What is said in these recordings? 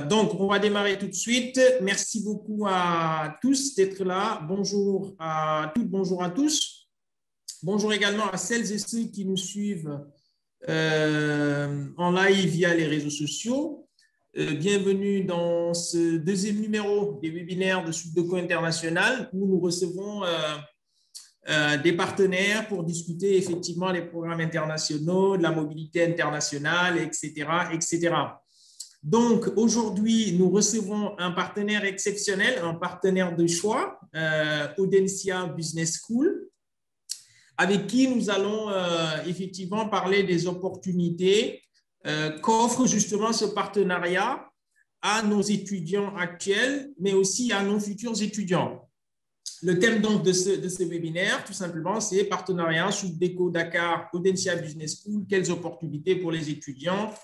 Donc, on va démarrer tout de suite. Merci beaucoup à tous d'être là. Bonjour à toutes, bonjour à tous. Bonjour également à celles et ceux qui nous suivent en live via les réseaux sociaux. Bienvenue dans ce deuxième numéro des webinaires de Subdeco International où nous recevons des partenaires pour discuter effectivement des programmes internationaux, de la mobilité internationale, etc., etc. Donc, aujourd'hui, nous recevons un partenaire exceptionnel, un partenaire de choix, Audencia Business School, avec qui nous allons effectivement parler des opportunités qu'offre justement ce partenariat à nos étudiants actuels, mais aussi à nos futurs étudiants. Le thème donc de ce webinaire, tout simplement, c'est partenariat Subdeco Dakar Audencia Business School, quelles opportunités pour les étudiants.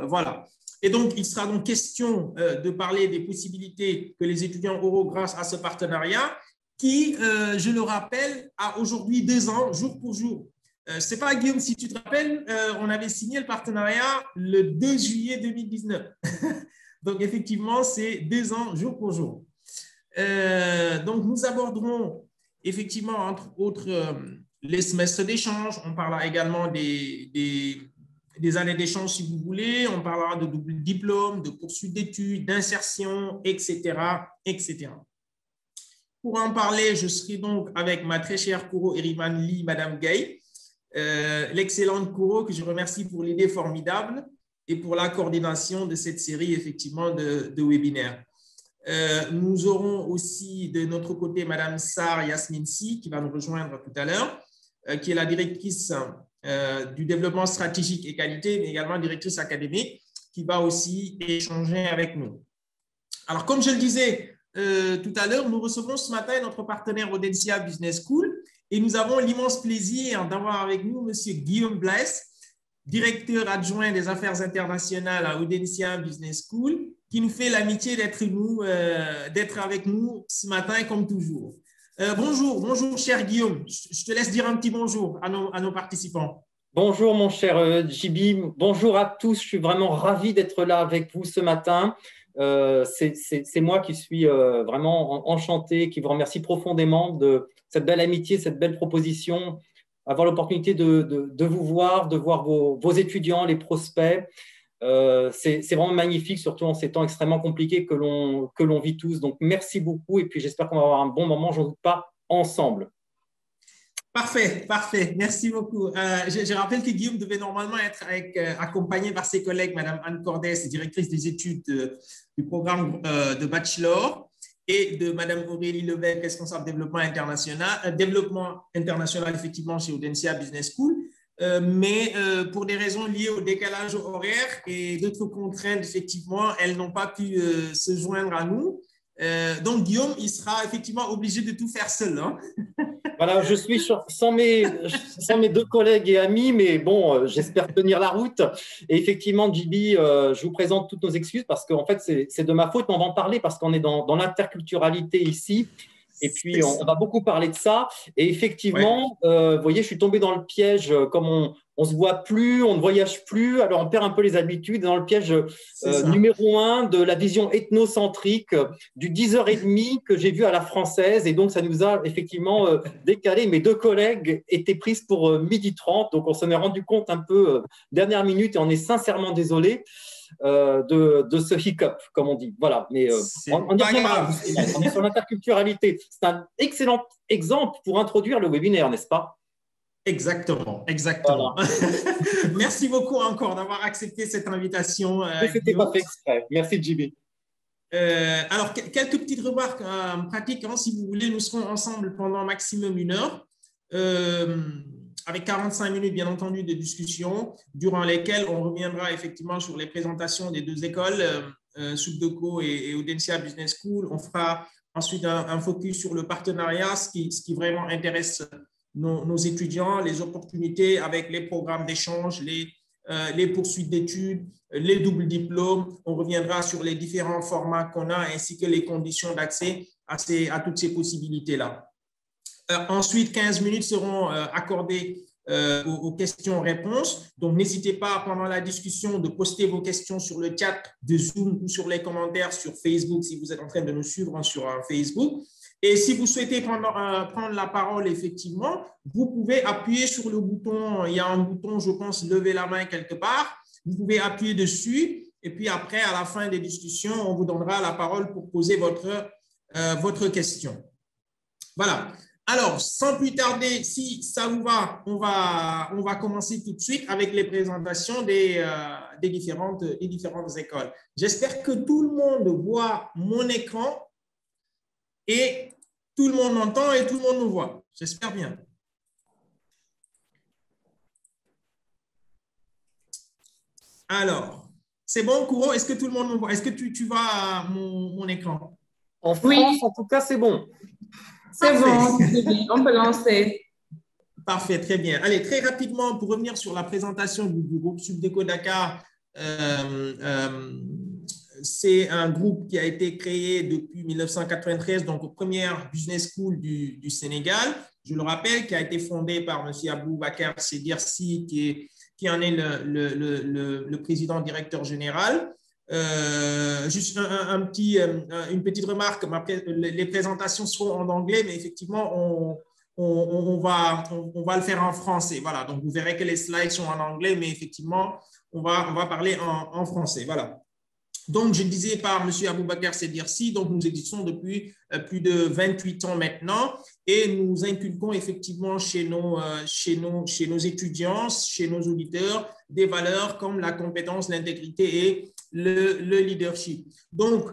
Voilà. Et donc, il sera donc question de parler des possibilités que les étudiants auront grâce à ce partenariat qui, je le rappelle, a aujourd'hui 2 ans, jour pour jour. Je ne sais pas, Guillaume, si tu te rappelles, on avait signé le partenariat le 2 juillet 2019. Donc, effectivement, c'est 2 ans, jour pour jour. Donc, nous aborderons effectivement, entre autres, les semestres d'échange. On parlera également des années d'échange, si vous voulez. On parlera de double diplôme, de poursuite d'études, d'insertion, etc., etc. Pour en parler, je serai donc avec ma très chère Kouro Eriman Lee, Madame Gay, l'excellente Kouro, que je remercie pour l'idée formidable et pour la coordination de cette série, effectivement, de webinaires. Nous aurons aussi de notre côté Madame Sar Yasmine Si, qui va nous rejoindre tout à l'heure, qui est la directrice du développement stratégique et qualité, mais également directrice académique, qui va aussi échanger avec nous. Alors, comme je le disais tout à l'heure, nous recevons ce matin notre partenaire Audencia Business School et nous avons l'immense plaisir d'avoir avec nous M. Guillaume Blaise, directeur adjoint des affaires internationales à Audencia Business School, qui nous fait l'amitié d'être avec nous ce matin comme toujours. Bonjour, cher Guillaume. Je te laisse dire un petit bonjour à nos participants. Bonjour, mon cher Jibi. Bonjour à tous. Je suis vraiment ravi d'être là avec vous ce matin. C'est moi qui suis vraiment enchanté, qui vous remercie profondément de cette belle amitié, cette belle proposition, avoir l'opportunité de vous voir, de voir vos étudiants, les prospects. C'est vraiment magnifique, surtout en ces temps extrêmement compliqués que l'on vit tous. Donc, merci beaucoup et puis j'espère qu'on va avoir un bon moment, j'en doute pas, ensemble. Parfait. Merci beaucoup. Je rappelle que Guillaume devait normalement être accompagné par ses collègues, Madame Anne Cordès, directrice des études du programme de bachelor, et de Madame Aurélie Levesque, responsable développement international effectivement chez Audencia Business School. Mais pour des raisons liées au décalage horaire et d'autres contraintes, effectivement, elles n'ont pas pu se joindre à nous. Donc, Guillaume, il sera effectivement obligé de tout faire seul. Hein. Voilà, je suis sans mes 2 collègues et amis, mais bon, j'espère tenir la route. Et effectivement, JB, je vous présente toutes nos excuses parce qu'en fait, c'est de ma faute, mais on va en parler parce qu'on est dans l'interculturalité ici. Et puis, on va beaucoup parler de ça. Et effectivement, vous voyez, je suis tombé dans le piège, comme on ne se voit plus, on ne voyage plus, alors on perd un peu les habitudes, dans le piège numéro 1 de la vision ethnocentrique du 10h30 que j'ai vu à la française. Et donc, ça nous a effectivement décalé. Mes 2 collègues étaient prises pour 12h30. Donc, on s'en est rendu compte un peu dernière minute et on est sincèrement désolé. De ce hiccup, comme on dit. Voilà, mais on y reviendra. On est sur l'interculturalité. C'est un excellent exemple pour introduire le webinaire, n'est-ce pas? Exactement. Voilà. Merci beaucoup encore d'avoir accepté cette invitation. C'était pas fait exprès. Merci, JB. Alors, quelques petites remarques pratiques. Hein, si vous voulez, nous serons ensemble pendant maximum 1 heure. Avec 45 minutes, bien entendu, de discussion, durant lesquelles on reviendra effectivement sur les présentations des 2 écoles, Subdeco et Audencia Business School. On fera ensuite un focus sur le partenariat, ce qui vraiment intéresse nos étudiants, les opportunités avec les programmes d'échange, les poursuites d'études, les doubles diplômes. On reviendra sur les différents formats qu'on a ainsi que les conditions d'accès à toutes ces possibilités-là. Ensuite, 15 minutes seront accordées aux questions-réponses. Donc, n'hésitez pas pendant la discussion de poster vos questions sur le chat de Zoom ou sur les commentaires sur Facebook si vous êtes en train de nous suivre sur Facebook. Et si vous souhaitez prendre la parole, effectivement, vous pouvez appuyer sur le bouton. Il y a un bouton, je pense, lever la main quelque part. Vous pouvez appuyer dessus. Et puis après, à la fin des discussions, on vous donnera la parole pour poser votre question. Voilà. Alors, sans plus tarder, si ça vous va, on va commencer tout de suite avec les présentations des différentes écoles. J'espère que tout le monde voit mon écran et tout le monde m'entend et tout le monde nous voit. J'espère bien. Alors, c'est bon, Kouro? Est-ce que tout le monde nous voit? Est-ce que tu vois mon écran? En France, en tout cas, c'est bon. C'est bon, c'est bien. On peut lancer. Parfait, très bien. Allez, très rapidement, pour revenir sur la présentation du groupe Subdeco Dakar, c'est un groupe qui a été créé depuis 1993, donc première business school du Sénégal. Je le rappelle, qui a été fondé par M. Aboubakar Sedirsi, qui en est le président directeur général. Juste une petite remarque, les présentations seront en anglais, mais effectivement, on va le faire en français. Voilà, donc vous verrez que les slides sont en anglais, mais effectivement, on va parler en français. Voilà. Donc, je disais par M. Aboubakar Sedirsi, donc nous existons depuis plus de 28 ans maintenant et nous inculquons effectivement chez nos étudiants, chez nos auditeurs, des valeurs comme la compétence, l'intégrité et le leadership. Donc,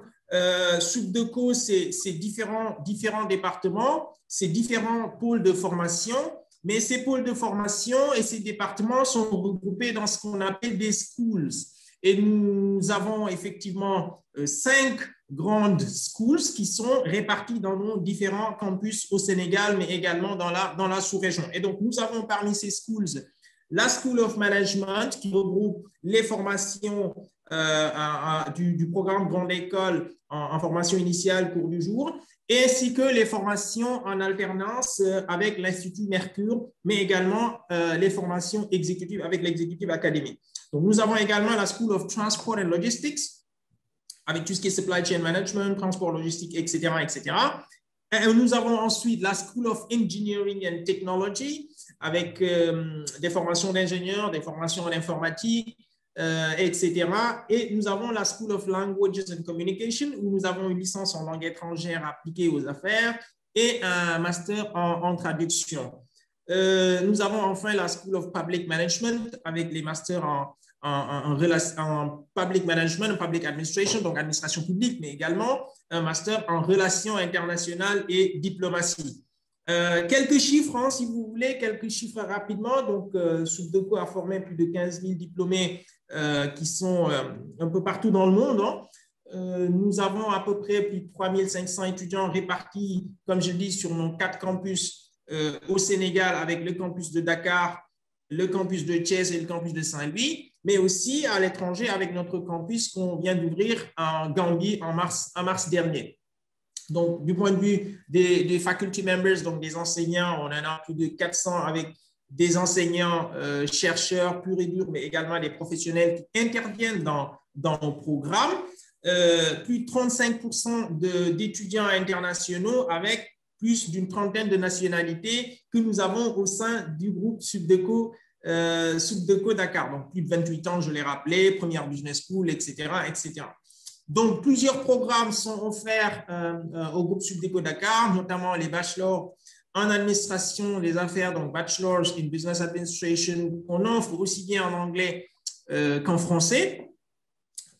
Subdeco, c'est différents départements, c'est différents pôles de formation, mais ces pôles de formation et ces départements sont regroupés dans ce qu'on appelle des schools. Et nous avons effectivement 5 grandes schools qui sont réparties dans nos différents campus au Sénégal, mais également dans la sous-région. Et donc, nous avons parmi ces schools la School of Management qui regroupe les formations du programme Grande École en formation initiale, cours du jour, ainsi que les formations en alternance avec l'Institut Mercure, mais également les formations exécutives avec l'Executive Academy. Donc, nous avons également la School of Transport and Logistics, avec tout ce qui est Supply Chain Management, transport logistique, etc., etc. Et nous avons ensuite la School of Engineering and Technology, avec des formations d'ingénieurs, des formations en informatique, etc. Et nous avons la School of Languages and Communication, où nous avons une licence en langue étrangère appliquée aux affaires et un master en traduction. Nous avons enfin la School of Public Management avec les masters en Public Management, Public Administration, donc administration publique, mais également un master en relations internationales et diplomatie. Quelques chiffres, hein, si vous voulez, quelques chiffres rapidement. Donc, Subdeco a formé plus de 15 000 diplômés qui sont un peu partout dans le monde. Hein. Nous avons à peu près plus de 3 500 étudiants répartis, comme je dis, sur nos 4 campus au Sénégal avec le campus de Dakar, le campus de Thiès et le campus de Saint-Louis, mais aussi à l'étranger avec notre campus qu'on vient d'ouvrir en Gambie en mars dernier. Donc, du point de vue des faculty members, donc des enseignants, on en a plus de 400 avec des enseignants, chercheurs purs et durs, mais également des professionnels qui interviennent dans nos programmes. Plus de 35% d'étudiants internationaux avec plus d'une trentaine de nationalités que nous avons au sein du groupe Subdeco Dakar. Donc, plus de 28 ans, je l'ai rappelé, première business school, etc., etc. Donc, plusieurs programmes sont offerts au groupe Subdeco Dakar, notamment les bachelors en administration des affaires, donc bachelors in business administration, qu'on offre aussi bien en anglais qu'en français.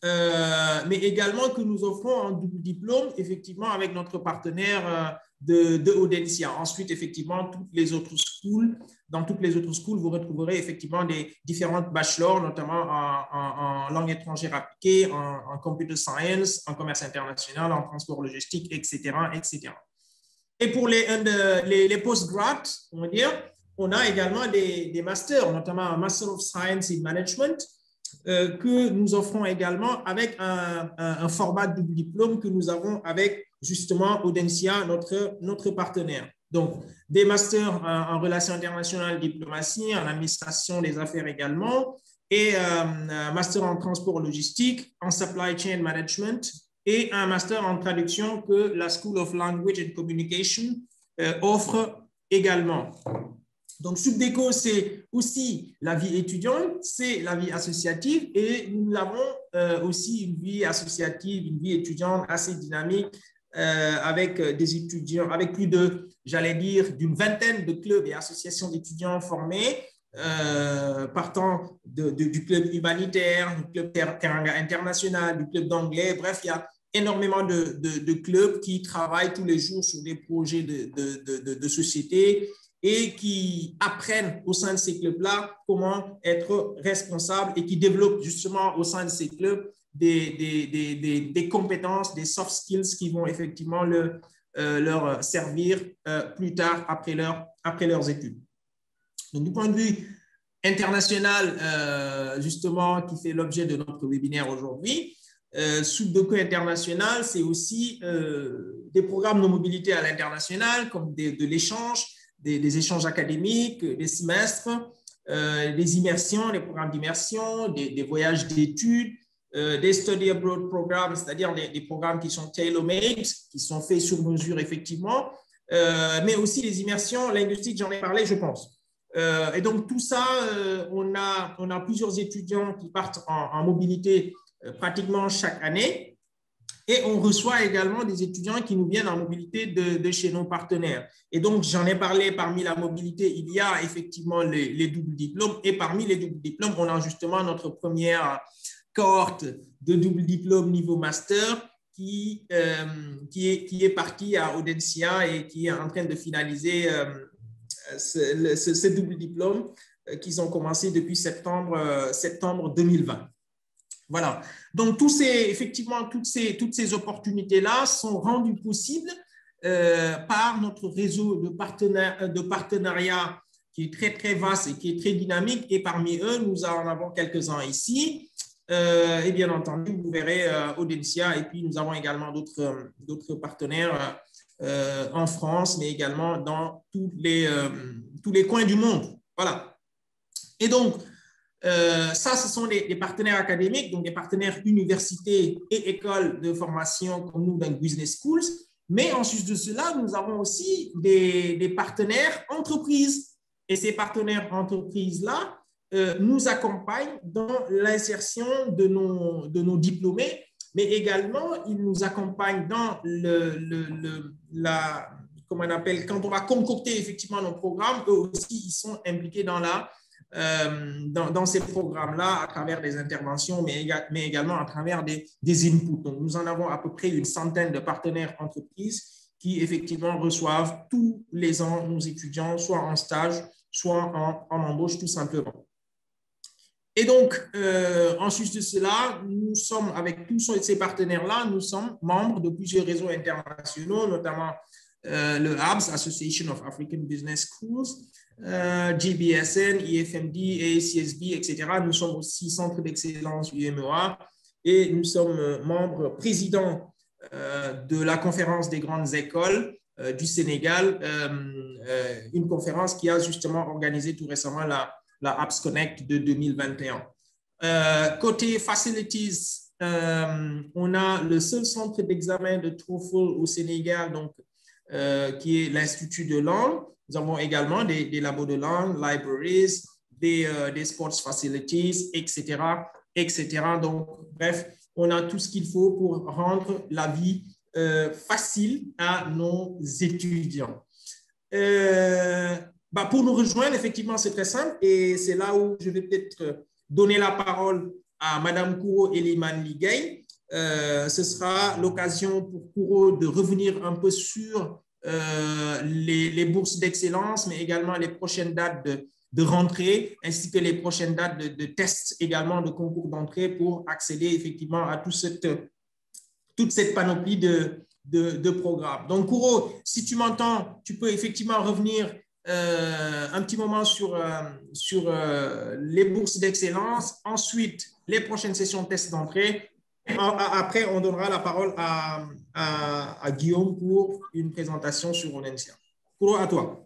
Mais également que nous offrons un double diplôme, effectivement, avec notre partenaire de Audencia. Ensuite, effectivement, dans toutes les autres schools, vous retrouverez effectivement des différentes bachelors, notamment en langue étrangère appliquée, en computer science, en commerce international, en transport logistique, etc., etc. Et pour les post-grad, on va dire, on a également des masters, notamment un Master of Science in Management, que nous offrons également avec un format double diplôme que nous avons avec justement Audencia, notre partenaire. Donc, des masters en relations internationales, diplomatie, en administration des affaires également, et un master en transport logistique, en supply chain management, et un master en traduction que la School of Language and Communication offre également. Donc, Subdeco, c'est aussi la vie étudiante, c'est la vie associative, et nous avons aussi une vie associative, une vie étudiante assez dynamique, avec des étudiants, avec plus de, j'allais dire, d'une vingtaine de clubs et associations d'étudiants formés, partant du club humanitaire, du club Teranga International, du club d'anglais. Bref, il y a énormément de clubs qui travaillent tous les jours sur des projets de société et qui apprennent au sein de ces clubs-là comment être responsables et qui développent justement au sein de ces clubs des compétences, des soft skills qui vont effectivement leur servir plus tard après leurs études. Donc, du point de vue international, justement, qui fait l'objet de notre webinaire aujourd'hui, Subdeco International, c'est aussi des programmes de mobilité à l'international, comme de l'échange, des échanges académiques, des semestres, des immersions, des programmes d'immersion, des voyages d'études, des study abroad programmes, c'est-à-dire des programmes qui sont tailor-made, qui sont faits sur mesure effectivement, mais aussi les immersions linguistiques, j'en ai parlé, je pense. Et donc tout ça, on a plusieurs étudiants qui partent en mobilité pratiquement chaque année. Et on reçoit également des étudiants qui nous viennent en mobilité de chez nos partenaires. Et donc, j'en ai parlé, parmi la mobilité, il y a effectivement les doubles diplômes. Et parmi les doubles diplômes, on a justement notre première cohorte de double diplôme niveau master qui est partie à Audencia et qui est en train de finaliser ce double diplôme qu'ils ont commencé depuis septembre 2020. Voilà. Donc, effectivement, toutes ces opportunités-là sont rendues possibles par notre réseau de partenariats qui est très, très vaste et qui est très dynamique. Et parmi eux, nous en avons quelques-uns ici. Et bien entendu, vous verrez Audencia. Et puis, nous avons également d'autres partenaires en France, mais également dans tous les coins du monde. Voilà. Et donc, ça, ce sont des partenaires académiques, donc des partenaires universités et écoles de formation comme nous dans Business Schools. Mais en sus de cela, nous avons aussi des partenaires entreprises. Et ces partenaires entreprises-là nous accompagnent dans l'insertion de nos diplômés, mais également, ils nous accompagnent dans comment on appelle, quand on va concocter effectivement nos programmes, eux aussi, ils sont impliqués dans ces programmes-là à travers des interventions, mais également à travers des inputs. Donc, nous en avons à peu près une centaine de partenaires entreprises qui, effectivement, reçoivent tous les ans nos étudiants, soit en stage, soit en embauche, tout simplement. Et donc, en sus de cela, nous sommes, avec tous ces partenaires-là, nous sommes membres de plusieurs réseaux internationaux, notamment le ABS, Association of African Business Schools, GBSN, IFMD, ACSB, etc. Nous sommes aussi Centre d'excellence UMEA et nous sommes membres présidents de la conférence des grandes écoles du Sénégal, une conférence qui a justement organisé tout récemment la Apps Connect de 2021. Côté facilities, on a le seul centre d'examen de TOEFL au Sénégal, donc, qui est l'Institut de langue. Nous avons également des labos de langue, libraries, des sports facilities, etc., etc. Donc, bref, on a tout ce qu'il faut pour rendre la vie facile à nos étudiants. Pour nous rejoindre, effectivement, c'est très simple et c'est là où je vais peut-être donner la parole à Madame Kouro Eliman Ligay. Ce sera l'occasion pour Kouro de revenir un peu sur les bourses d'excellence, mais également les prochaines dates de rentrée, ainsi que les prochaines dates de tests également de concours d'entrée pour accéder effectivement à toute cette panoplie de programmes. Donc, Kouro, si tu m'entends, tu peux effectivement revenir un petit moment sur les bourses d'excellence, ensuite les prochaines sessions de tests d'entrée. Après, on donnera la parole à Guillaume pour une présentation sur Audencia. Kouro, à toi.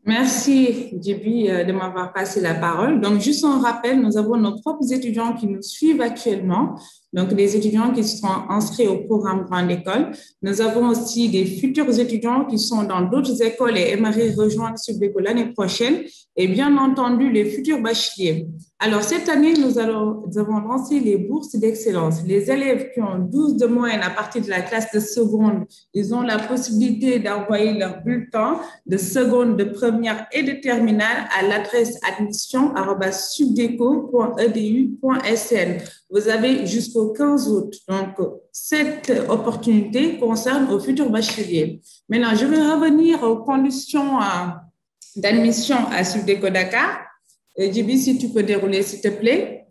Merci, Djibi, de m'avoir passé la parole. Donc, juste un rappel, nous avons nos propres étudiants qui nous suivent actuellement, donc des étudiants qui sont inscrits au programme Grande École. Nous avons aussi des futurs étudiants qui sont dans d'autres écoles et aimeraient rejoindre Subdeco l'année prochaine, et bien entendu, les futurs bacheliers. Alors, cette année, nous avons lancé les bourses d'excellence. Les élèves qui ont 12 de moyenne à partir de la classe de seconde, ils ont la possibilité d'envoyer leur bulletin de seconde, de première et de terminale à l'adresse admission@subdeco.edu.sn. Vous avez jusqu'au 15 août. Donc, cette opportunité concerne aux futurs bacheliers. Maintenant, je vais revenir aux conditions d'admission à Subdeco Dakar. Djibi, si tu peux dérouler, s'il te plaît.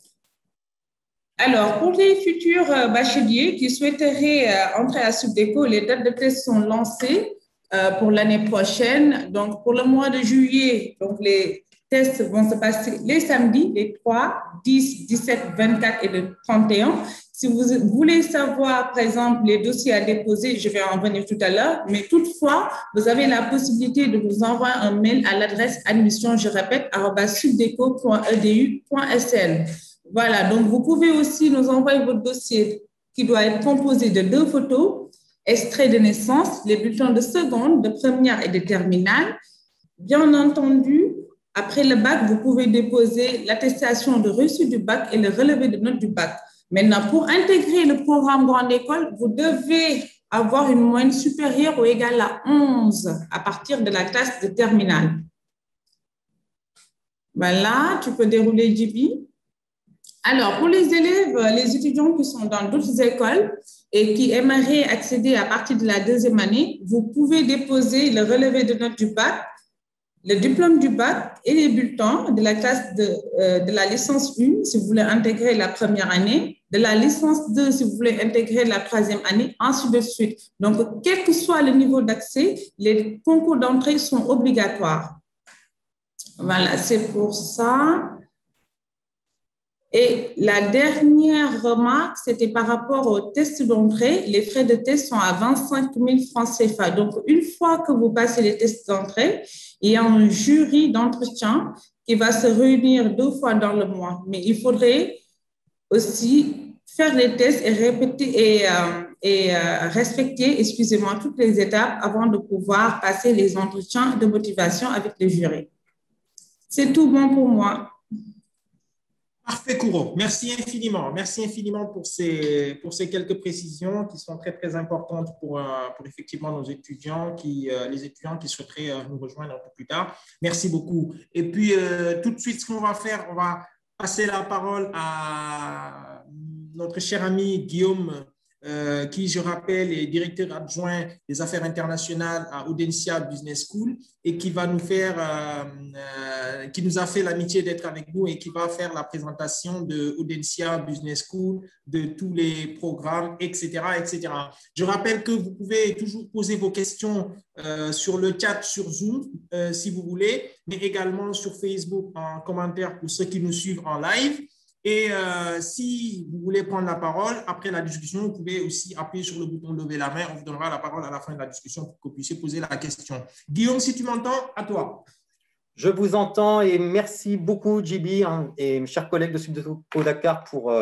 Alors, pour les futurs bacheliers qui souhaiteraient entrer à Subdeco, les dates de test sont lancées pour l'année prochaine. Donc, pour le mois de juillet, donc les tests vont se passer les samedis, les 3, 10, 17, 24 et le 31. Si vous voulez savoir, par exemple, les dossiers à déposer, je vais en venir tout à l'heure, mais toutefois, vous avez la possibilité de vous envoyer un mail à l'adresse admission, je répète, @subdeco.edu.sn. Voilà, donc vous pouvez aussi nous envoyer votre dossier qui doit être composé de 2 photos, extraits de naissance, les bulletins de seconde, de première et de terminale. Bien entendu, après le bac, vous pouvez déposer l'attestation de reçu du bac et le relevé de notes du bac. Maintenant, pour intégrer le programme Grande École, vous devez avoir une moyenne supérieure ou égale à 11 à partir de la classe de terminale. Voilà, tu peux dérouler, Djibi. Alors, pour les élèves, les étudiants qui sont dans d'autres écoles et qui aimeraient accéder à partir de la 2e année, vous pouvez déposer le relevé de notes du bac, le diplôme du bac et les bulletins de la classe de la licence 1 si vous voulez intégrer la première année, de la licence 2 si vous voulez intégrer la 3e année, ainsi de suite. Donc, quel que soit le niveau d'accès, les concours d'entrée sont obligatoires. Voilà, c'est pour ça. Et la dernière remarque, c'était par rapport aux tests d'entrée. Les frais de test sont à 25 000 francs CFA. Donc, une fois que vous passez les tests d'entrée, il y a un jury d'entretien qui va se réunir 2 fois dans le mois. Mais il faudrait aussi faire les tests et répéter et respecter, excusez-moi, toutes les étapes avant de pouvoir passer les entretiens de motivation avec le jury. C'est tout bon pour moi. Parfait, Kouro. Merci infiniment. Merci infiniment pour ces quelques précisions qui sont très, très importantes pour effectivement nos étudiants, les étudiants qui souhaiteraient nous rejoindre un peu plus tard. Merci beaucoup. Et puis, tout de suite, ce qu'on va faire, on va passer la parole à notre cher ami Guillaume, qui, je rappelle, est directeur adjoint des affaires internationales à Audencia Business School et qui va nous qui nous a fait l'amitié d'être avec nous et qui va faire la présentation de Audencia Business School, de tous les programmes, etc., etc. Je rappelle que vous pouvez toujours poser vos questions sur le chat sur Zoom, si vous voulez, mais également sur Facebook en commentaire pour ceux qui nous suivent en live. Et si vous voulez prendre la parole après la discussion, vous pouvez aussi appuyer sur le bouton lever la main. On vous donnera la parole à la fin de la discussion pour que vous puissiez poser la question. Guillaume, si tu m'entends, à toi. Je vous entends et merci beaucoup, Djibi, et mes chers collègues de Subdeco Dakar pour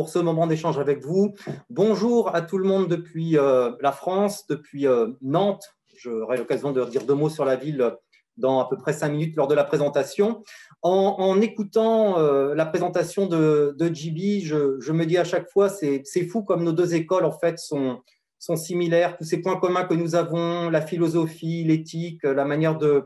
ce moment d'échange avec vous. Bonjour à tout le monde depuis la France, depuis Nantes. J'aurai l'occasion de dire 2 mots sur la ville dans à peu près 5 minutes lors de la présentation. En écoutant la présentation de Djibi, je me dis à chaque fois, c'est fou comme nos 2 écoles en fait sont similaires, tous ces points communs que nous avons, la philosophie, l'éthique, la manière de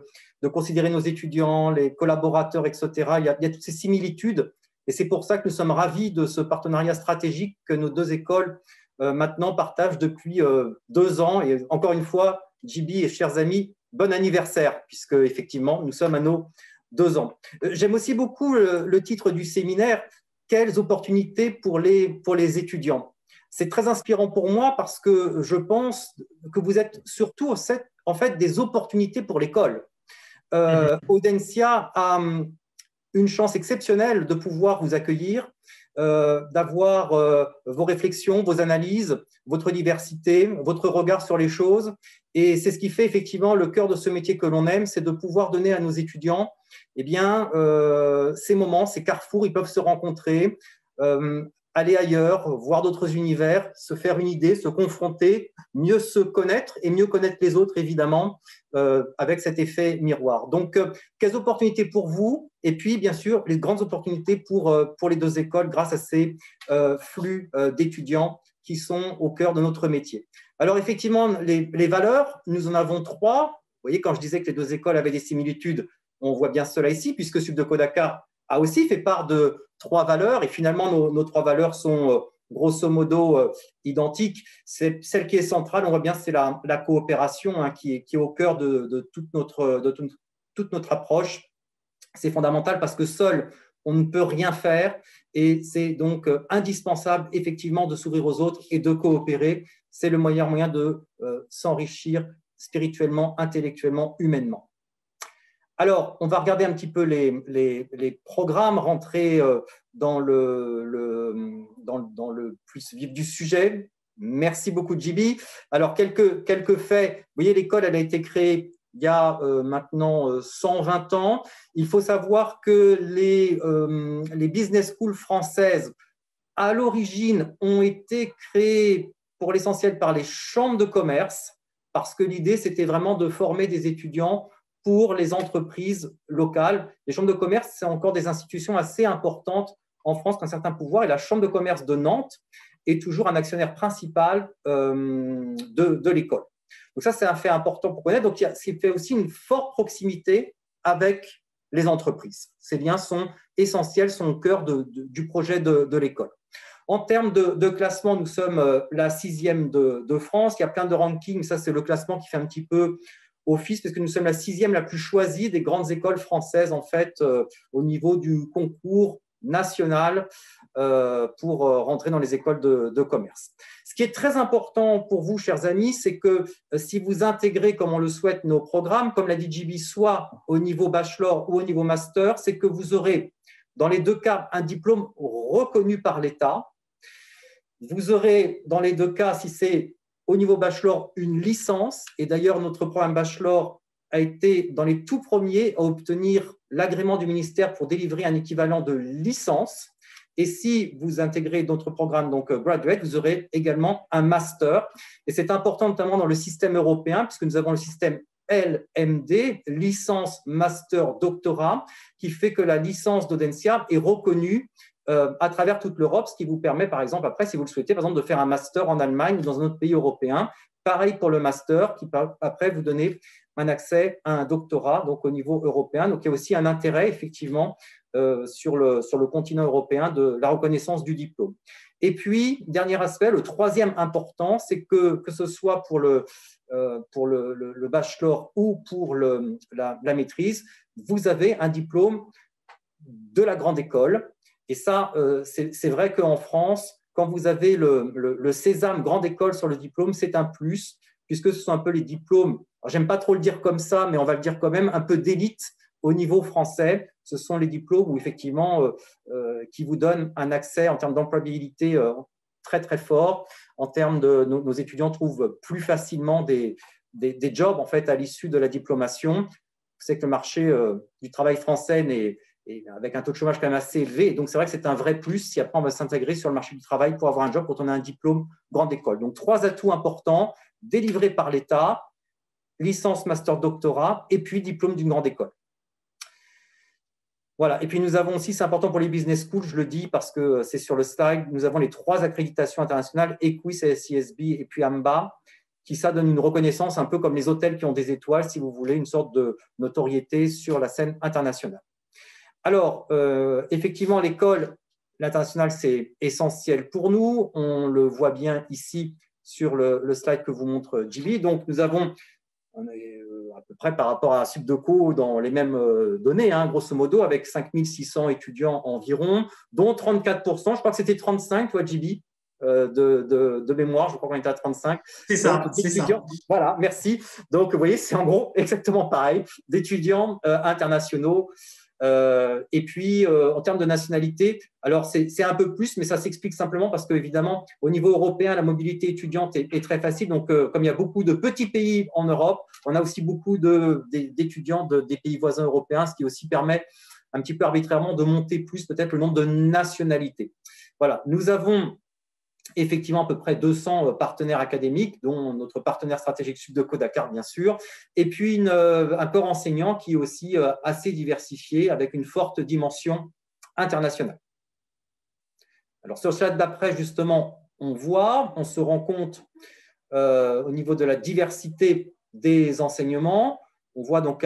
considérer nos étudiants, les collaborateurs, etc. Il y a toutes ces similitudes et c'est pour ça que nous sommes ravis de ce partenariat stratégique que nos 2 écoles maintenant partagent depuis 2 ans. Et encore une fois, Djibi et chers amis, bon anniversaire, puisque effectivement, nous sommes à nos 2 ans. J'aime aussi beaucoup le titre du séminaire, « Quelles opportunités pour les étudiants ?» C'est très inspirant pour moi parce que je pense que vous êtes surtout en fait des opportunités pour l'école. Audencia a une chance exceptionnelle de pouvoir vous accueillir. d'avoir vos réflexions, vos analyses, votre diversité, votre regard sur les choses. Et c'est ce qui fait effectivement le cœur de ce métier que l'on aime, c'est de pouvoir donner à nos étudiants ces moments, ces carrefours, ils peuvent se rencontrer, aller ailleurs, voir d'autres univers, se faire une idée, se confronter, mieux se connaître et mieux connaître les autres, évidemment, avec cet effet miroir. Donc, quelles opportunités pour vous? Et puis, bien sûr, les grandes opportunités pour les deux écoles grâce à ces flux d'étudiants qui sont au cœur de notre métier. Alors, effectivement, les valeurs, nous en avons trois. Vous voyez, quand je disais que les deux écoles avaient des similitudes, on voit bien cela ici, puisque Subdeco Dakar a aussi fait part de trois valeurs, et finalement, nos trois valeurs sont grosso modo identiques. Celle qui est centrale, on voit bien, c'est la coopération qui est au cœur de toute notre approche. C'est fondamental parce que seul, on ne peut rien faire, et c'est donc indispensable, effectivement, de s'ouvrir aux autres et de coopérer. C'est le meilleur moyen de s'enrichir spirituellement, intellectuellement, humainement. Alors, on va regarder un petit peu les programmes, rentrer dans le plus vif du sujet. Merci beaucoup, JB. Alors, quelques faits. Vous voyez, l'école, elle a été créée il y a maintenant 120 ans. Il faut savoir que les business schools françaises, à l'origine, ont été créées pour l'essentiel par les chambres de commerce, parce que l'idée, c'était vraiment de former des étudiants pour les entreprises locales. Les chambres de commerce, c'est encore des institutions assez importantes en France qui ont un certain pouvoir, et la chambre de commerce de Nantes est toujours un actionnaire principal de l'école. Donc ça, c'est un fait important pour connaître. Donc, il y a aussi une forte proximité avec les entreprises. Ces liens sont essentiels, sont au cœur du projet de l'école. En termes de classement, nous sommes la 6e de France. Il y a plein de rankings. Ça, c'est le classement qui fait un petit peu office, parce que nous sommes la 6e la plus choisie des grandes écoles françaises, en fait, au niveau du concours national pour rentrer dans les écoles de commerce. Ce qui est très important pour vous, chers amis, c'est que si vous intégrez, comme on le souhaite, nos programmes, comme l'a dit JB, soit au niveau bachelor ou au niveau master, c'est que vous aurez, dans les deux cas, un diplôme reconnu par l'État. Vous aurez, dans les deux cas, si c'est au niveau bachelor, une licence. Et d'ailleurs, notre programme bachelor a été dans les tout premiers à obtenir l'agrément du ministère pour délivrer un équivalent de licence. Et si vous intégrez d'autres programmes, donc graduate, vous aurez également un master. Et c'est important, notamment dans le système européen, puisque nous avons le système LMD, licence, master, doctorat, qui fait que la licence d'Audencia est reconnue à travers toute l'Europe, ce qui vous permet, par exemple, après, si vous le souhaitez, par exemple, de faire un master en Allemagne ou dans un autre pays européen. Pareil pour le master, qui après vous donner un accès à un doctorat, donc au niveau européen. Donc, il y a aussi un intérêt, effectivement, sur le continent européen de la reconnaissance du diplôme. Et puis, dernier aspect, le troisième important, c'est que ce soit pour le bachelor ou pour la maîtrise, vous avez un diplôme de la grande école. Et ça, c'est vrai qu'en France, quand vous avez le sésame grande école sur le diplôme, c'est un plus, puisque ce sont un peu les diplômes, j'aime pas trop le dire comme ça, mais on va le dire quand même, un peu d'élite au niveau français. Ce sont les diplômes où, effectivement, qui vous donnent un accès en termes d'employabilité très, très fort. En termes de nos étudiants trouvent plus facilement des jobs, en fait, à l'issue de la diplomation. C'est que le marché du travail français et avec un taux de chômage quand même assez élevé. Donc, c'est vrai que c'est un vrai plus si après on va s'intégrer sur le marché du travail pour avoir un job quand on a un diplôme grande école. Donc, 3 atouts importants, délivrés par l'État, licence, master, doctorat, et puis diplôme d'une grande école. Voilà. Et puis, nous avons aussi, c'est important pour les business schools, je le dis parce que c'est sur le slide, nous avons les 3 accréditations internationales, EQUIS, CSB et puis AMBA, qui ça donne une reconnaissance un peu comme les hôtels qui ont des étoiles, si vous voulez, une sorte de notoriété sur la scène internationale. Alors, effectivement, l'école, l'international, c'est essentiel pour nous. On le voit bien ici sur le slide que vous montre JB. Donc, on est à peu près par rapport à Subdeco dans les mêmes données, grosso modo, avec 5600 étudiants environ, dont 34%, je crois que c'était 35, toi, JB, de mémoire, je crois qu'on était à 35. C'est ça, c'est ça. Voilà, merci. Donc, vous voyez, c'est en gros exactement pareil, d'étudiants internationaux Et puis, en termes de nationalité, alors c'est un peu plus, mais ça s'explique simplement parce qu'évidemment, au niveau européen, la mobilité étudiante est très facile. Donc, comme il y a beaucoup de petits pays en Europe, on a aussi beaucoup d'étudiants des pays voisins européens, ce qui aussi permet un petit peu arbitrairement de monter plus peut-être le nombre de nationalités. Voilà, nous avons effectivement à peu près 200 partenaires académiques, dont notre partenaire stratégique Subdeco Dakar, bien sûr, et puis un corps enseignant qui est aussi assez diversifié, avec une forte dimension internationale. Alors, sur le slide d'après, justement, on se rend compte au niveau de la diversité des enseignements. On voit donc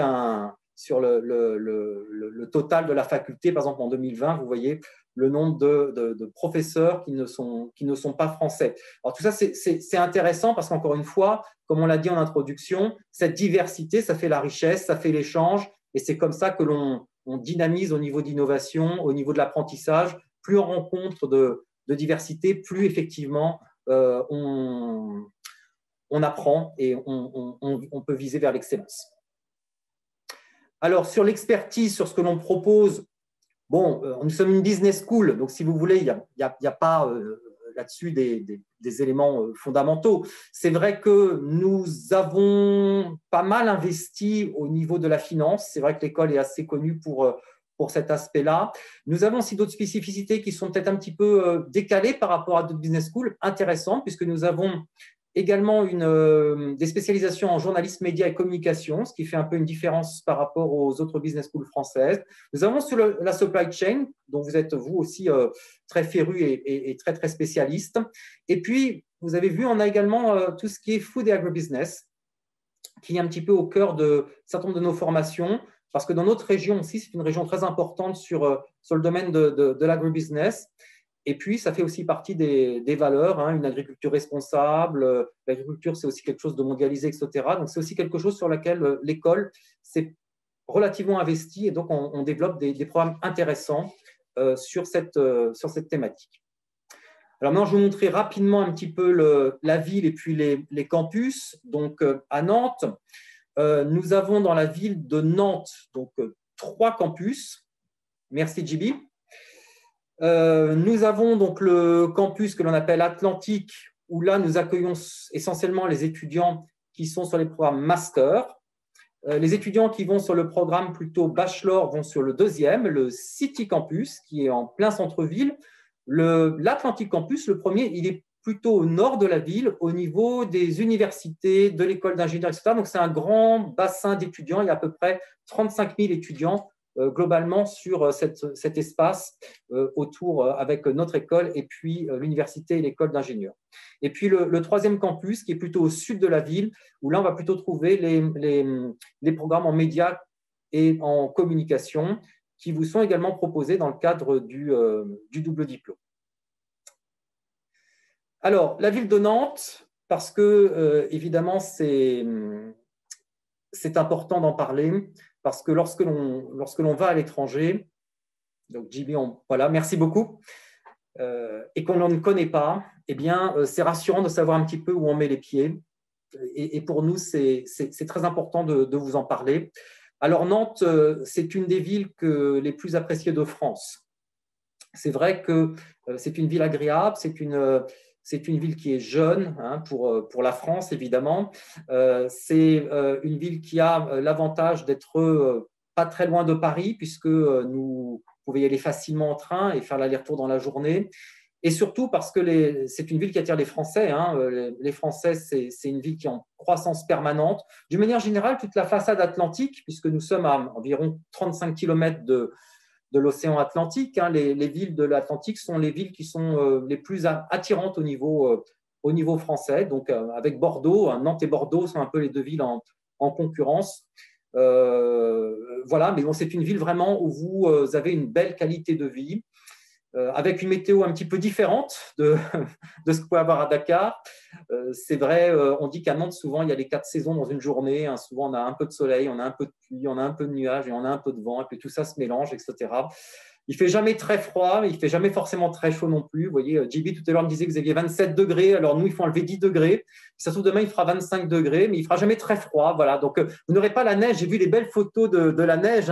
sur le total de la faculté, par exemple en 2020, vous voyez le nombre de professeurs qui ne sont pas français. Alors tout ça, c'est intéressant parce qu'encore une fois, comme on l'a dit en introduction, cette diversité, ça fait la richesse, ça fait l'échange, et c'est comme ça que l'on dynamise au niveau d'innovation, au niveau de l'apprentissage. Plus on rencontre de diversité, plus effectivement on apprend et on peut viser vers l'excellence. Alors, sur l'expertise, sur ce que l'on propose, bon, nous sommes une business school, donc si vous voulez, il n'y a pas là-dessus des éléments fondamentaux. C'est vrai que nous avons pas mal investi au niveau de la finance. C'est vrai que l'école est assez connue pour cet aspect-là. Nous avons aussi d'autres spécificités qui sont peut-être un petit peu décalées par rapport à d'autres business schools, intéressantes, puisque nous avons également des spécialisations en journalisme, médias et communication, ce qui fait un peu une différence par rapport aux autres business schools françaises. Nous avons sur la supply chain, dont vous êtes vous aussi très féru et très, très spécialiste. Et puis, vous avez vu, on a également tout ce qui est food et agribusiness, qui est un petit peu au cœur de certain nombre de nos formations, parce que dans notre région aussi, c'est une région très importante sur le domaine de l'agribusiness. Et puis, ça fait aussi partie des valeurs, hein, une agriculture responsable. L'agriculture, c'est aussi quelque chose de mondialisé, etc. Donc, c'est aussi quelque chose sur lequel l'école s'est relativement investie. Et donc, on développe des programmes intéressants sur cette thématique. Alors maintenant, je vais vous montrer rapidement un petit peu la ville et puis les campus. Donc, à Nantes, nous avons dans la ville de Nantes donc 3 campus. Merci, JB. Nous avons donc le campus que l'on appelle Atlantique, où là, nous accueillons essentiellement les étudiants qui sont sur les programmes master. Les étudiants qui vont sur le programme plutôt bachelor vont sur le 2e, le City Campus, qui est en plein centre-ville. L'Atlantique Campus, le premier, il est plutôt au nord de la ville, au niveau des universités, de l'école d'ingénieurs, etc. Donc, c'est un grand bassin d'étudiants. Il y a à peu près 35 000 étudiants globalement sur cet espace autour avec notre école et puis l'université et l'école d'ingénieurs. Et puis le 3e campus qui est plutôt au sud de la ville, où là on va plutôt trouver les programmes en médias et en communication qui vous sont également proposés dans le cadre du double diplôme. Alors, la ville de Nantes, parce que évidemment c'est important d'en parler, parce que lorsque l'on va à l'étranger, donc JB, voilà, merci beaucoup, et qu'on ne connaît pas, eh bien, c'est rassurant de savoir un petit peu où on met les pieds. Et pour nous, c'est très important de vous en parler. Alors, Nantes, c'est une des villes les plus appréciées de France. C'est vrai que c'est une ville agréable, c'est une ville qui est jeune, hein, pour la France, évidemment. C'est une ville qui a l'avantage d'être pas très loin de Paris, puisque vous pouvez y aller facilement en train et faire l'aller-retour dans la journée. Et surtout parce que c'est une ville qui attire les Français. Hein. Les Français, c'est une ville qui est en croissance permanente. D'une manière générale, toute la façade atlantique, puisque nous sommes à environ 35 km de l'océan Atlantique. Hein. Les villes de l'Atlantique sont les villes qui sont les plus attirantes au niveau français. Donc, avec Bordeaux, Nantes et Bordeaux sont un peu les 2 villes en concurrence. Voilà, mais bon, c'est une ville vraiment où vous avez une belle qualité de vie, avec une météo un petit peu différente de ce qu'on peut avoir à Dakar. C'est vrai, on dit qu'à Nantes, souvent, il y a les 4 saisons dans une journée. Hein. Souvent, on a un peu de soleil, on a un peu de pluie, on a un peu de nuages et on a un peu de vent. Et puis tout ça se mélange, etc. Il fait jamais très froid, mais il fait jamais forcément très chaud non plus. Vous voyez, JB tout à l'heure me disait que vous aviez 27 degrés, alors nous, il faut enlever 10 degrés. Ça se trouve, demain, il fera 25 degrés, mais il fera jamais très froid. Voilà. Donc, vous n'aurez pas la neige. J'ai vu les belles photos de la neige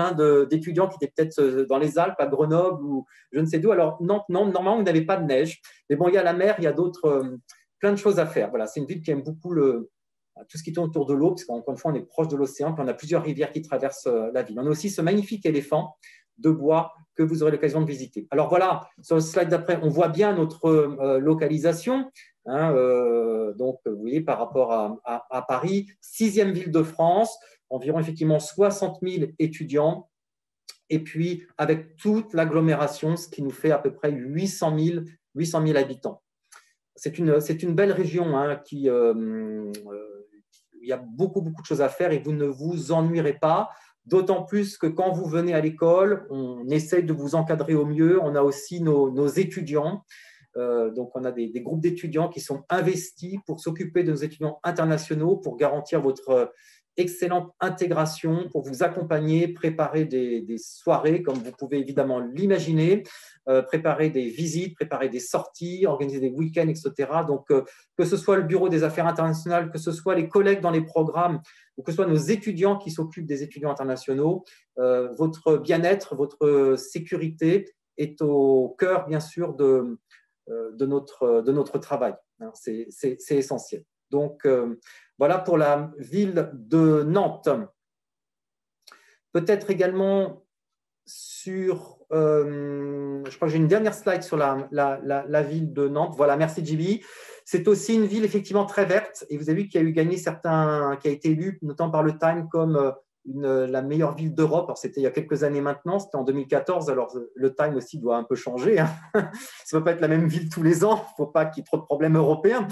d'étudiants qui étaient peut-être dans les Alpes, à Grenoble ou je ne sais d'où. Alors, non, normalement, vous n'avez pas de neige. Mais bon, il y a la mer, il y a d'autres, plein de choses à faire. Voilà, c'est une ville qui aime beaucoup tout ce qui tourne autour de l'eau, parce qu'encore une fois, on est proche de l'océan, puis on a plusieurs rivières qui traversent la ville. On a aussi ce magnifique éléphant de bois que vous aurez l'occasion de visiter. Alors voilà, sur le slide d'après, on voit bien notre localisation. Donc, vous voyez, par rapport à Paris, 6e ville de France, environ effectivement 60 000 étudiants, et puis avec toute l'agglomération, ce qui nous fait à peu près 800 000 habitants. C'est une belle région qui… il y a beaucoup de choses à faire et vous ne vous ennuierez pas. D'autant plus que quand vous venez à l'école, on essaye de vous encadrer au mieux. On a aussi nos étudiants. Donc, on a des groupes d'étudiants qui sont investis pour s'occuper de nos étudiants internationaux, pour garantir votre excellente intégration, pour vous accompagner, préparer des soirées, comme vous pouvez évidemment l'imaginer, préparer des visites, préparer des sorties, organiser des week-ends, etc. Donc, que ce soit le Bureau des affaires internationales, que ce soit les collègues dans les programmes, ou que ce soit nos étudiants qui s'occupent des étudiants internationaux, votre bien-être, votre sécurité est au cœur, bien sûr, de notre travail. C'est essentiel. Donc, voilà pour la ville de Nantes. Peut-être également sur… je crois que j'ai une dernière slide sur la ville de Nantes. Voilà, merci JB. C'est aussi une ville effectivement très verte et vous avez vu qu'il y a eu gagné qui a été élu notamment par le Time comme la meilleure ville d'Europe. Alors, c'était il y a quelques années maintenant, c'était en 2014. Alors, le Time aussi doit un peu changer. Ça ne peut pas être la même ville tous les ans. Il ne faut pas qu'il y ait trop de problèmes européens.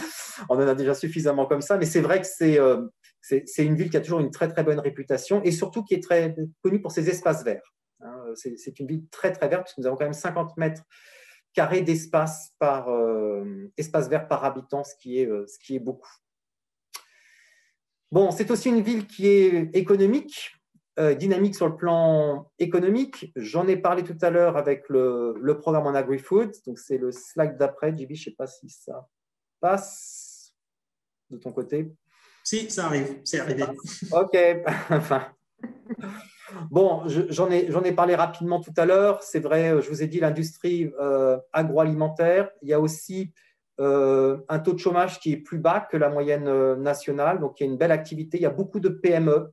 On en a déjà suffisamment comme ça. Mais c'est vrai que c'est une ville qui a toujours une très, très bonne réputation et surtout qui est très connue pour ses espaces verts. C'est une ville très, très verte puisque nous avons quand même 50 mètres carrés d'espace espace vert par habitant, ce qui est beaucoup. Bon, c'est aussi une ville qui est économique, dynamique sur le plan économique. J'en ai parlé tout à l'heure avec le programme en agri-food. Donc, c'est le slide d'après. JB, je ne sais pas si ça passe de ton côté. Si, ça arrive. C'est arrivé. OK. Enfin… Bon, j'en ai parlé rapidement tout à l'heure. C'est vrai, je vous ai dit l'industrie agroalimentaire. Il y a aussi un taux de chômage qui est plus bas que la moyenne nationale. Donc, il y a une belle activité. Il y a beaucoup de PME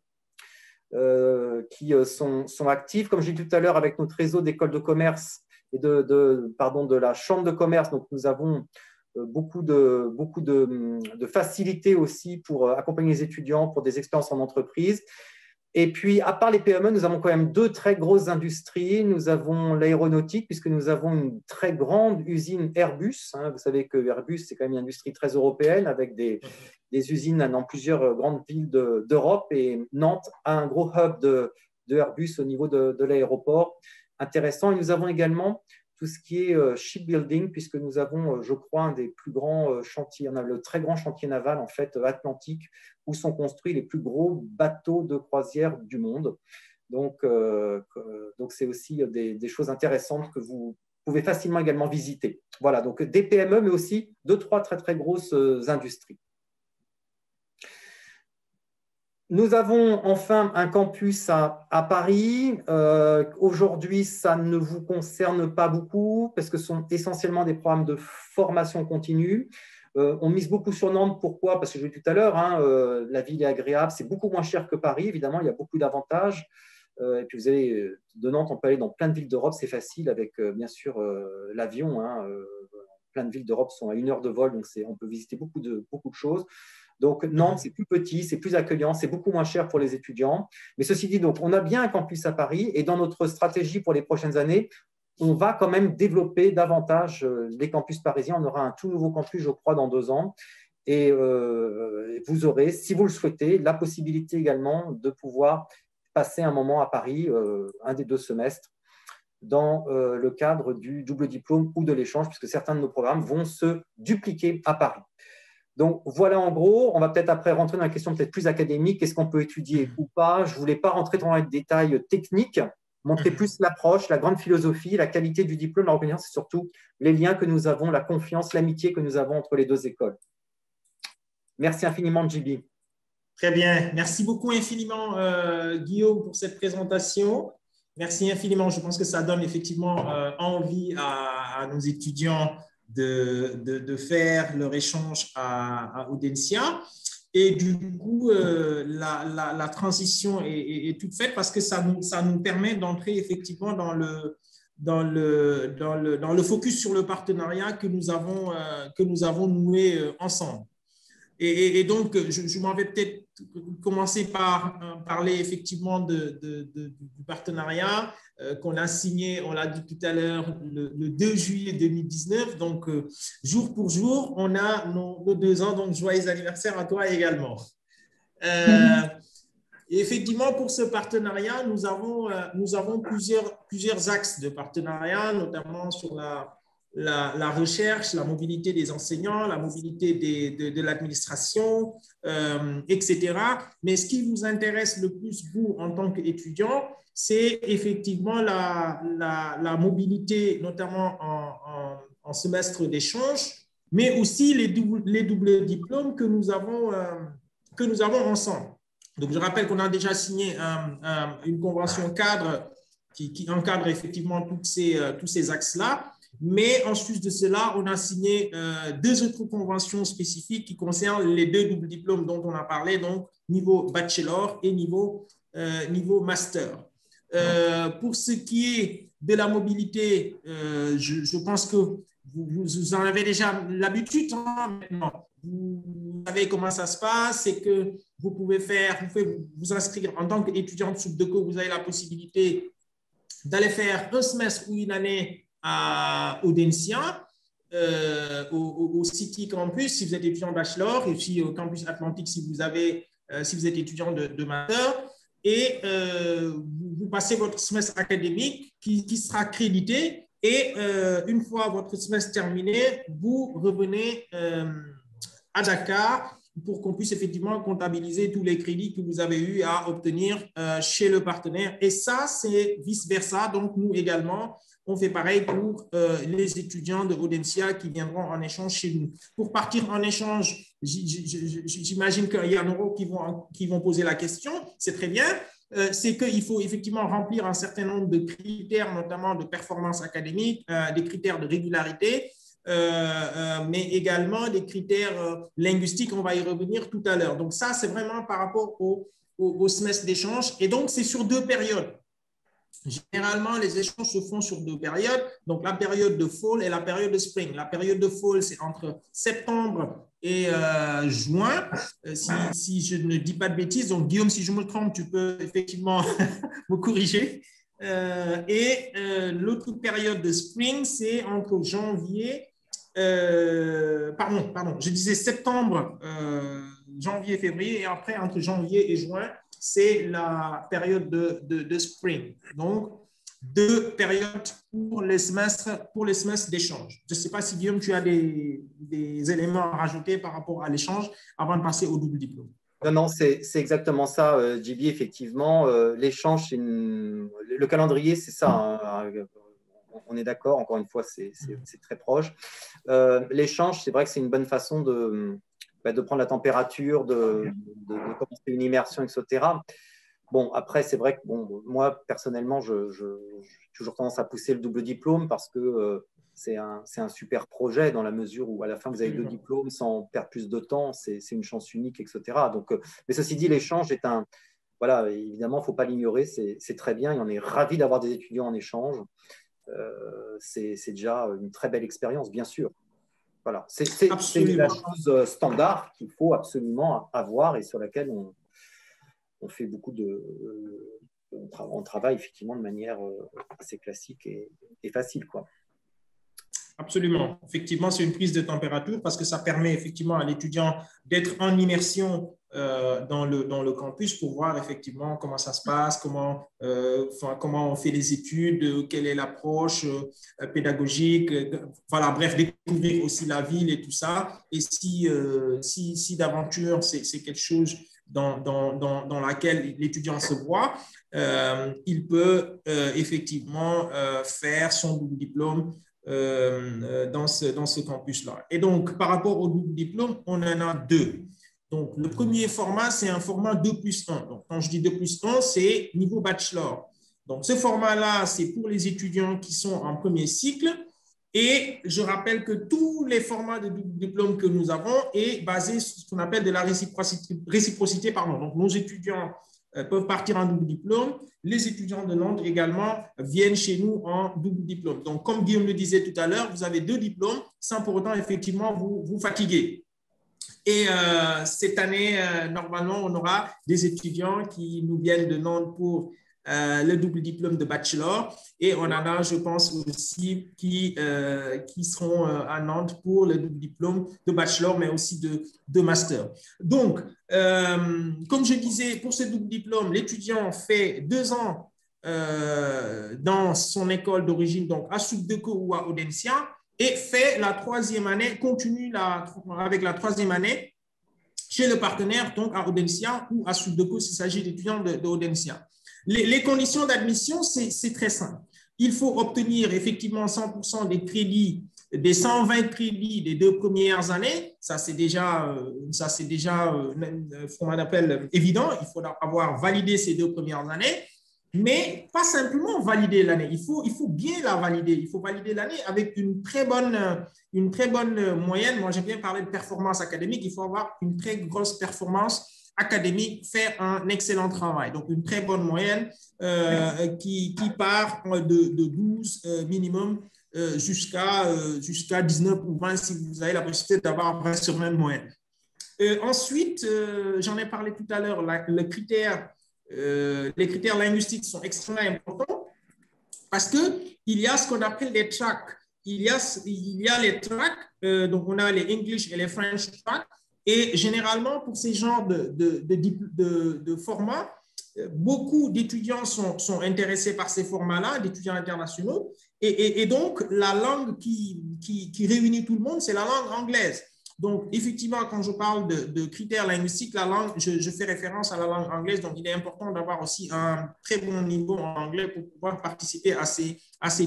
qui sont actives. Comme j'ai dit tout à l'heure, avec notre réseau d'écoles de commerce et de la chambre de commerce, donc nous avons beaucoup de facilité aussi pour accompagner les étudiants pour des expériences en entreprise. Et puis, à part les PME, nous avons quand même 2 très grosses industries. Nous avons l'aéronautique, puisque nous avons une très grande usine Airbus. Vous savez que Airbus, c'est quand même une industrie très européenne, avec des usines dans plusieurs grandes villes d'Europe. Et Nantes a un gros hub de Airbus au niveau de l'aéroport. Intéressant. Et nous avons également tout ce qui est shipbuilding, puisque nous avons, je crois, un des plus grands chantiers. On a le très grand chantier naval, en fait, atlantique, où sont construits les plus gros bateaux de croisière du monde. Donc c'est aussi des choses intéressantes que vous pouvez facilement également visiter. Voilà, donc des PME, mais aussi 2-3 très, très grosses industries. Nous avons enfin un campus à Paris. Aujourd'hui, ça ne vous concerne pas beaucoup parce que ce sont essentiellement des programmes de formation continue. On mise beaucoup sur Nantes. Pourquoi? Parce que je l'ai dit tout à l'heure, la ville est agréable. C'est beaucoup moins cher que Paris, évidemment. Il y a beaucoup d'avantages. Et puis, vous avez de Nantes, on peut aller dans plein de villes d'Europe. C'est facile avec, bien sûr, l'avion. Plein de villes d'Europe sont à 1 heure de vol, donc on peut visiter beaucoup de choses. Donc, Nantes, c'est plus petit, c'est plus accueillant, c'est beaucoup moins cher pour les étudiants. Mais ceci dit, donc, on a bien un campus à Paris et dans notre stratégie pour les prochaines années, on va quand même développer davantage les campus parisiens. On aura un tout nouveau campus, je crois, dans 2 ans. Et vous aurez, si vous le souhaitez, la possibilité également de pouvoir passer un moment à Paris, un des 2 semestres, dans le cadre du double diplôme ou de l'échange, puisque certains de nos programmes vont se dupliquer à Paris. Donc, voilà en gros. On va peut-être après rentrer dans la question peut-être plus académique. Qu'est-ce qu'on peut étudier ou pas? Je ne voulais pas rentrer dans les détails techniques. montrer plus l'approche, la grande philosophie, la qualité du diplôme, la reconnaissance, c'est surtout les liens que nous avons, la confiance, l'amitié que nous avons entre les deux écoles. Merci infiniment, JB. Très bien. Merci beaucoup infiniment, Guillaume, pour cette présentation. Merci infiniment. Je pense que ça donne effectivement envie à nos étudiants de faire leur échange à Audencia. Et du coup, la transition est toute faite parce que ça nous permet d'entrer effectivement dans le focus sur le partenariat que nous avons noué ensemble. Et donc, je m'en vais peut-être commencer par parler effectivement du partenariat qu'on a signé, on l'a dit tout à l'heure, le 2 juillet 2019. Donc, jour pour jour, on a nos 2 ans. Donc, joyeux anniversaire à toi également. Et effectivement, pour ce partenariat, nous avons plusieurs axes de partenariat, notamment sur la recherche, la mobilité des enseignants, la mobilité de l'administration, etc. Mais ce qui vous intéresse le plus, vous, en tant qu'étudiant, c'est effectivement la mobilité, notamment en semestre d'échange, mais aussi les doubles diplômes que nous avons ensemble. Donc, je rappelle qu'on a déjà signé une convention cadre qui encadre effectivement tous ces axes-là. Mais en plus de cela, on a signé 2 autres conventions spécifiques qui concernent les 2 doubles diplômes dont on a parlé, donc niveau bachelor et niveau master. Pour ce qui est de la mobilité, je pense que vous en avez déjà l'habitude maintenant. Vous savez comment ça se passe, c'est que vous pouvez vous inscrire en tant qu'étudiant de Subdeco, vous avez la possibilité d'aller faire un semestre ou une année à Audencia, au City Campus si vous êtes étudiant bachelor, et puis au Campus Atlantique si vous êtes étudiant de master, et vous passez votre semestre académique qui sera crédité, et une fois votre semestre terminé, vous revenez à Dakar pour qu'on puisse effectivement comptabiliser tous les crédits que vous avez eu à obtenir chez le partenaire. Et ça, c'est vice-versa. Donc, nous également, on fait pareil pour les étudiants de Audencia qui viendront en échange chez nous. Pour partir en échange, j'imagine qu'il y en aura qui vont poser la question. C'est très bien. C'est qu'il faut effectivement remplir un certain nombre de critères, notamment de performance académique, des critères de régularité, mais également des critères linguistiques. On va y revenir tout à l'heure. Donc, ça, c'est vraiment par rapport au semestre d'échange. Et donc, c'est sur 2 périodes. Généralement, les échanges se font sur 2 périodes, donc la période de fall et la période de spring. La période de fall, c'est entre septembre et juin, si je ne dis pas de bêtises. Donc, Guillaume, si je me trompe, tu peux effectivement me corriger. Et l'autre période de spring, c'est entre janvier, je disais septembre, janvier, février, et après, entre janvier et juin, c'est la période de spring. Donc, 2 périodes pour les semestres d'échange. Je ne sais pas si, Guillaume, tu as des éléments à rajouter par rapport à l'échange avant de passer au double diplôme. Non, c'est exactement ça, JB, effectivement. L'échange, le calendrier, c'est ça. Hein. On est d'accord, encore une fois, c'est très proche. L'échange, c'est vrai que c'est une bonne façon de prendre la température, de commencer une immersion, etc. Bon, après, c'est vrai que moi, personnellement, j'ai toujours tendance à pousser le double diplôme parce que c'est un super projet dans la mesure où à la fin, vous avez 2 diplômes sans perdre plus de temps. C'est une chance unique, etc. Donc, mais ceci dit, l'échange est voilà, évidemment, il ne faut pas l'ignorer. C'est très bien et on est ravis d'avoir des étudiants en échange. C'est déjà une très belle expérience, bien sûr. Voilà, c'est la chose standard qu'il faut absolument avoir et sur laquelle on fait beaucoup on travaille effectivement de manière assez classique et facile, quoi. Absolument. Effectivement, c'est une prise de température parce que ça permet effectivement à l'étudiant d'être en immersion dans le campus pour voir effectivement comment ça se passe, comment on fait les études, quelle est l'approche pédagogique, voilà, bref, découvrir aussi la ville et tout ça. Et si d'aventure, c'est quelque chose dans laquelle l'étudiant se voit, il peut effectivement faire son double diplôme dans ce campus-là. Et donc, par rapport au double diplôme, on en a deux. Donc, le premier format, c'est un format 2+1. Donc, quand je dis 2+1, c'est niveau bachelor. Donc, ce format-là, c'est pour les étudiants qui sont en premier cycle. Et je rappelle que tous les formats de double diplôme que nous avons est basé sur ce qu'on appelle de la réciprocité. Donc, nos étudiants peuvent partir en double diplôme. Les étudiants de Nantes également viennent chez nous en double diplôme. Donc, comme Guillaume le disait tout à l'heure, vous avez 2 diplômes sans pour autant effectivement vous fatiguer. Et cette année, normalement, on aura des étudiants qui nous viennent de Nantes pour le double diplôme de bachelor. Et on en a, je pense, aussi qui seront à Nantes pour le double diplôme de bachelor, mais aussi de master. Donc, comme je disais, pour ce double diplôme, l'étudiant fait 2 ans dans son école d'origine, donc à Subdeco ou à Audencia, et fait la 3e année, continue avec la 3e année chez le partenaire, donc à Audencia ou à Subdeco s'il s'agit d'étudiants de Audencia. Les conditions d'admission, c'est très simple. Il faut obtenir effectivement 100% des crédits, des 120 crédits des 2 premières années. Ça, c'est déjà ce qu'on appelle évident. Il faut avoir validé ces 2 premières années. Mais pas simplement valider l'année, il faut bien la valider. Il faut valider l'année avec une très bonne moyenne. Moi, j'aime bien parler de performance académique. Il faut avoir une très grosse performance académique, faire un excellent travail. Donc, une très bonne moyenne qui part de 12 minimum jusqu'à 19 ou 20 si vous avez la possibilité d'avoir 20 sur 20 de moyenne. Ensuite, j'en ai parlé tout à l'heure, les critères linguistiques sont extrêmement importants parce qu'il y a ce qu'on appelle les tracks. Il y a les tracks, donc on a les English et les French tracks. Et généralement, pour ces genres de formats, beaucoup d'étudiants sont intéressés par ces formats-là, d'étudiants internationaux. Et donc, la langue qui réunit tout le monde, c'est la langue anglaise. Donc, effectivement, quand je parle de critères linguistiques, la langue, je fais référence à la langue anglaise. Donc, il est important d'avoir aussi un très bon niveau en anglais pour pouvoir participer à ces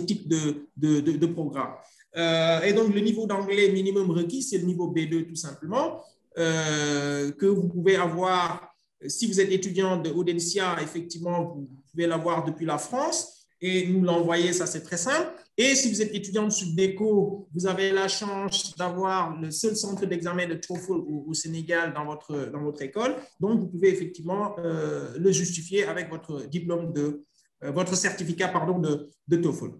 types de programmes. Et donc, le niveau d'anglais minimum requis, c'est le niveau B2 tout simplement, que vous pouvez avoir. Si vous êtes étudiant de Audencia, effectivement, vous pouvez l'avoir depuis la France et nous l'envoyer, ça c'est très simple. Et si vous êtes étudiant de Subdeco, vous avez la chance d'avoir le seul centre d'examen de TOEFL au Sénégal dans votre école. Donc, vous pouvez effectivement le justifier avec votre diplôme votre certificat de TOEFL.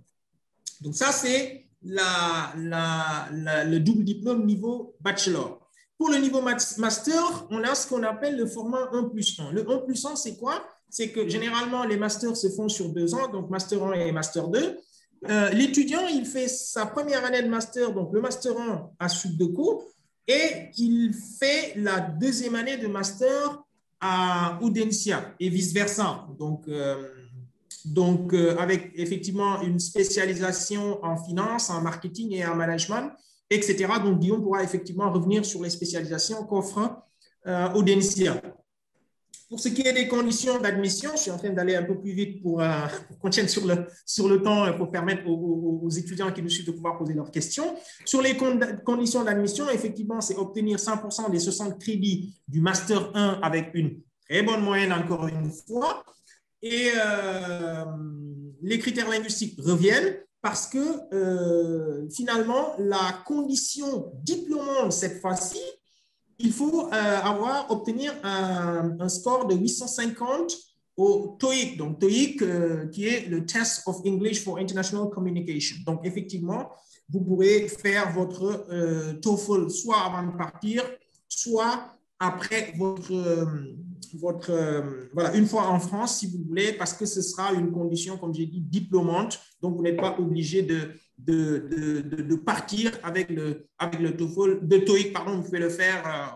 Donc, ça, c'est le double diplôme niveau bachelor. Pour le niveau master, on a ce qu'on appelle le format 1+1. Le 1+1, c'est quoi? C'est que généralement, les masters se font sur 2 ans, donc master 1 et master 2. L'étudiant, il fait sa première année de master, donc le master 1 à Subdeco, et il fait la 2e année de master à Audencia et vice-versa. Donc avec effectivement une spécialisation en finance, en marketing et en management, etc. Donc, Guillaume pourra effectivement revenir sur les spécialisations qu'offre Audencia. Pour ce qui est des conditions d'admission, je suis en train d'aller un peu plus vite pour qu'on tienne sur le temps pour permettre aux étudiants qui nous suivent de pouvoir poser leurs questions. Sur les conditions d'admission, effectivement, c'est obtenir 100% des 60 crédits du Master 1 avec une très bonne moyenne encore une fois. Et les critères linguistiques reviennent parce que finalement, la condition diplômante cette fois-ci, il faut obtenir un score de 850 au TOEIC. Donc, TOEIC, qui est le Test of English for International Communication. Donc, effectivement, vous pourrez faire votre TOEFL soit avant de partir, soit après une fois en France, si vous voulez, parce que ce sera une condition, comme j'ai dit, diplômante. Donc, vous n'êtes pas obligé de partir avec le TOEFL, de TOEIC, pardon, vous pouvez le faire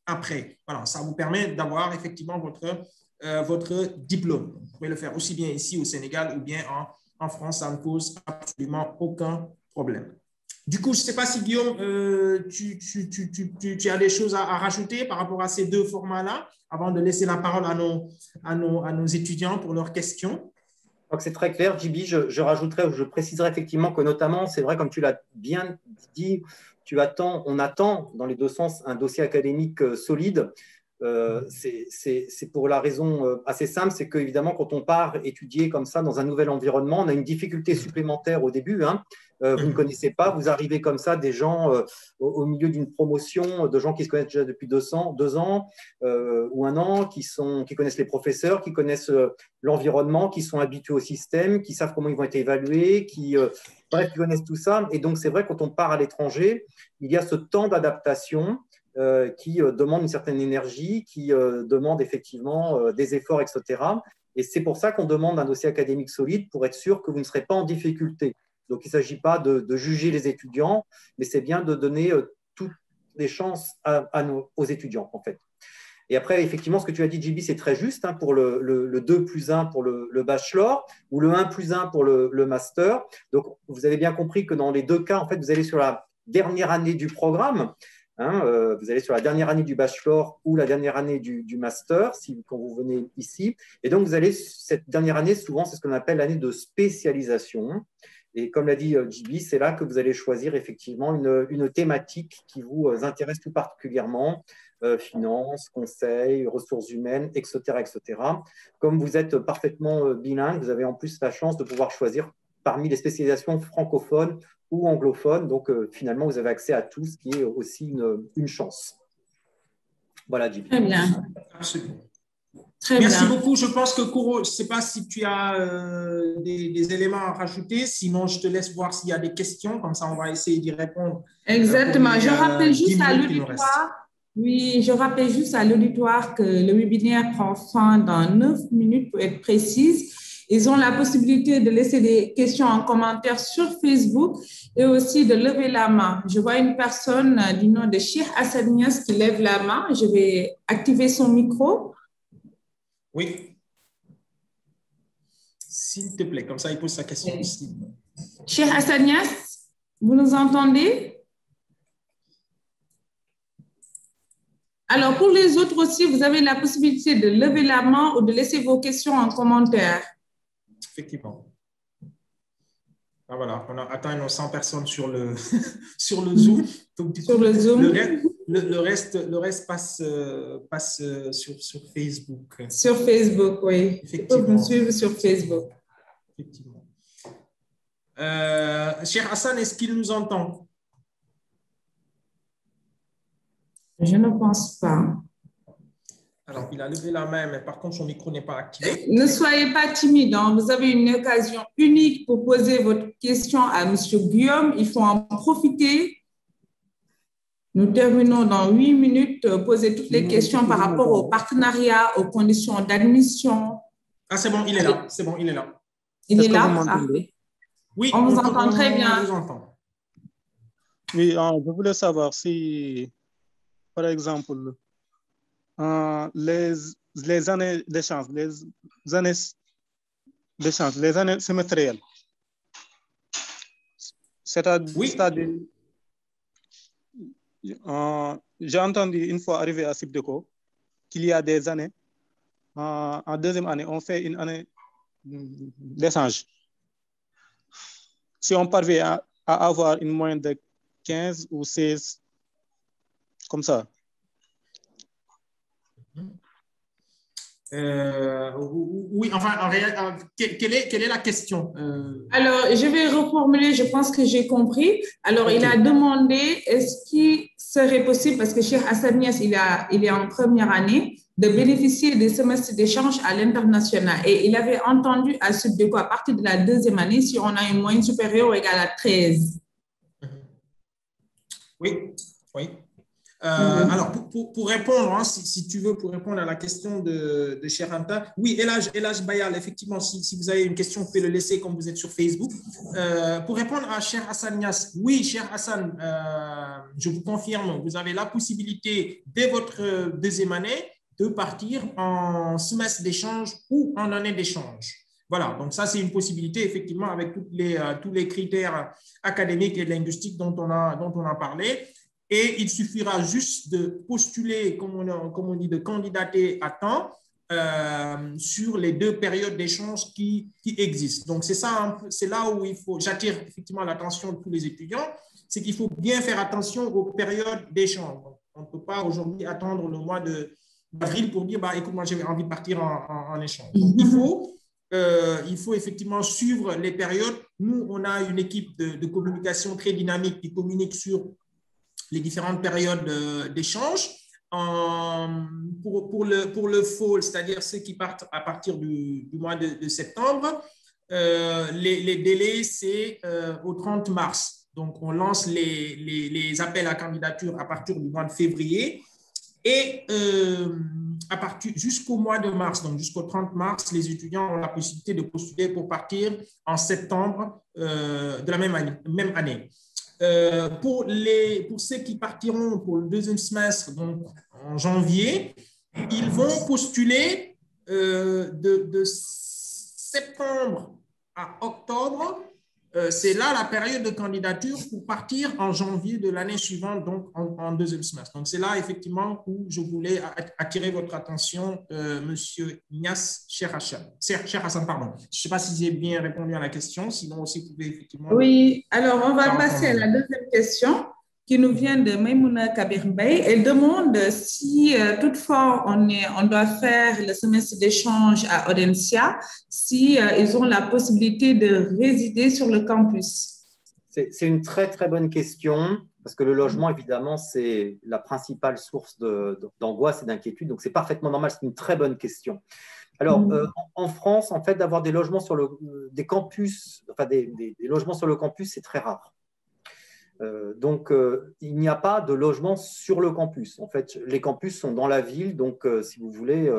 après. Voilà, ça vous permet d'avoir effectivement votre diplôme. Vous pouvez le faire aussi bien ici au Sénégal ou bien en France, ça ne pose absolument aucun problème. Du coup, je ne sais pas si Guillaume, tu as des choses à rajouter par rapport à ces deux formats-là, avant de laisser la parole à nos étudiants pour leurs questions. Je crois que c'est très clair, JB. Je rajouterai ou je préciserai effectivement que notamment, c'est vrai, comme tu l'as bien dit, on attend dans les deux sens un dossier académique solide. C'est pour la raison assez simple, c'est qu'évidemment, quand on part étudier comme ça dans un nouvel environnement, on a une difficulté supplémentaire au début. Vous ne connaissez pas, vous arrivez comme ça, des gens au milieu d'une promotion, de gens qui se connaissent déjà depuis 2 ans ou 1 an, qui connaissent les professeurs, qui connaissent l'environnement, qui sont habitués au système, qui savent comment ils vont être évalués, bref, qui connaissent tout ça. Et donc, c'est vrai, quand on part à l'étranger, il y a ce temps d'adaptation qui demande une certaine énergie, qui demande effectivement des efforts, etc. Et c'est pour ça qu'on demande un dossier académique solide pour être sûr que vous ne serez pas en difficulté. Donc, il ne s'agit pas de juger les étudiants, mais c'est bien de donner toutes les chances aux étudiants, en fait. Et après, effectivement, ce que tu as dit, JB, c'est très juste pour le 2+1 pour le bachelor ou le 1+1 pour le master. Donc, vous avez bien compris que dans les 2 cas, en fait, vous allez sur la dernière année du programme. Vous allez sur la dernière année du bachelor ou la dernière année du master quand vous venez ici. Et donc, vous allez, cette dernière année, souvent, c'est ce qu'on appelle l'année de spécialisation. Et comme l'a dit JB, c'est là que vous allez choisir effectivement une thématique qui vous intéresse tout particulièrement, finance, conseil, ressources humaines, etc., etc. Comme vous êtes parfaitement bilingue, vous avez en plus la chance de pouvoir choisir parmi les spécialisations francophones ou anglophones. Donc, finalement, vous avez accès à tout, ce qui est aussi une chance. Voilà, JB. Très bien. Absolument. Très Merci bien. beaucoup. Je pense que Kouro, je ne sais pas si tu as des éléments à rajouter. Sinon, je te laisse voir s'il y a des questions. Comme ça, on va essayer d'y répondre. Exactement. Je rappelle juste à l'auditoire. Oui, je rappelle juste à l'auditoire que le webinaire prend fin dans 9 minutes pour être précise. Ils ont la possibilité de laisser des questions en commentaire sur Facebook et aussi de lever la main. Je vois une personne du nom de Cheikh Hassanias qui lève la main. Je vais activer son micro. Oui. S'il te plaît, comme ça, il pose sa question aussi. Cheikh Hassanias, vous nous entendez? Alors, pour les autres aussi, vous avez la possibilité de lever la main ou de laisser vos questions en commentaire. Effectivement. Ah, voilà, on a atteint nos 100 personnes sur le, sur le Zoom. Donc, du sur coup, le Zoom. Le reste passe sur Facebook. Sur Facebook, oui. Effectivement. Vous me suivre sur Facebook. Effectivement. Cher Hassan, est-ce qu'il nous entend? Je ne pense pas. Alors, il a levé la main, mais par contre, son micro n'est pas activé. Ne soyez pas timide. Vous avez une occasion unique pour poser votre question à M. Guillaume. Il faut en profiter. Nous terminons dans 8 minutes. Poser toutes les questions par rapport au partenariat, aux conditions d'admission. Ah, c'est bon, il est là. C'est bon, il est là. Il est là? Oui, on vous entend très bien. On vous entend. Oui, je voulais savoir si, par exemple, les années d'échange, les années semestrielles, c'est-à-dire, j'ai entendu une fois arrivé à Sibdeco qu'il y a des années, en deuxième année, on fait une année d'échange. Si on parvient à avoir une moyenne de 15 ou 16, comme ça. Oui, enfin, en réalité, quelle est la question? Alors, je vais reformuler, je pense que j'ai compris. Alors, il a demandé, est-ce qu'il serait possible, parce que Cheikh Hassanias, il est en première année, de bénéficier des semestres d'échange à l'international. Et il avait entendu à Sibdeco, à partir de la deuxième année, si on a une moyenne supérieure ou égale à 13. Oui, oui. Alors, pour répondre, si tu veux, pour répondre à la question de Cheikh Anta, oui, Elhaj Bayal, effectivement, si vous avez une question, vous pouvez le laisser comme vous êtes sur Facebook. Pour répondre à Cheikh Hassanias, oui, Cheikh Hassan, je vous confirme, vous avez la possibilité, dès votre deuxième année, de partir en semestre d'échange ou en année d'échange. Voilà, donc ça, c'est une possibilité, effectivement, avec tous les critères académiques et linguistiques dont on a parlé. Et il suffira juste de postuler, comme on dit, de candidater à temps sur les 2 périodes d'échange qui existent. Donc, c'est là où j'attire effectivement l'attention de tous les étudiants, c'est qu'il faut bien faire attention aux périodes d'échange. On ne peut pas aujourd'hui attendre le mois d'avril pour dire, écoute, moi, j'ai envie de partir en échange. Donc, il faut effectivement suivre les périodes. Nous, on a une équipe de communication très dynamique qui communique sur les différentes périodes d'échange. Pour le fall, c'est-à-dire ceux qui partent à partir du mois de septembre, les délais, c'est au 30 mars. Donc, on lance les appels à candidature à partir du mois de février. Et jusqu'au mois de mars, donc jusqu'au 30 mars, les étudiants ont la possibilité de postuler pour partir en septembre de la même année. Pour ceux qui partiront pour le 2e semestre, donc en janvier, ils vont postuler de septembre à octobre. C'est là la période de candidature pour partir en janvier de l'année suivante, donc en 2e semestre. Donc, c'est là, effectivement, où je voulais attirer votre attention, Monsieur Ignace Cherhassan, pardon. Je ne sais pas si j'ai bien répondu à la question, sinon aussi, vous pouvez effectivement… Oui, alors on va passer à la 2e question qui nous vient de Maïmouna Kabir-Mbaye. Elle demande si toutefois on doit faire le semestre d'échange à Audencia, si ils ont la possibilité de résider sur le campus. C'est une très, très bonne question parce que le logement, évidemment, c'est la principale source d'angoisse et d'inquiétude. Donc, c'est parfaitement normal. C'est une très bonne question. Alors, en France, en fait, d'avoir des logements sur des campus, enfin des logements sur le campus, c'est très rare. Donc, il n'y a pas de logement sur le campus. En fait, les campus sont dans la ville. Donc, si vous voulez,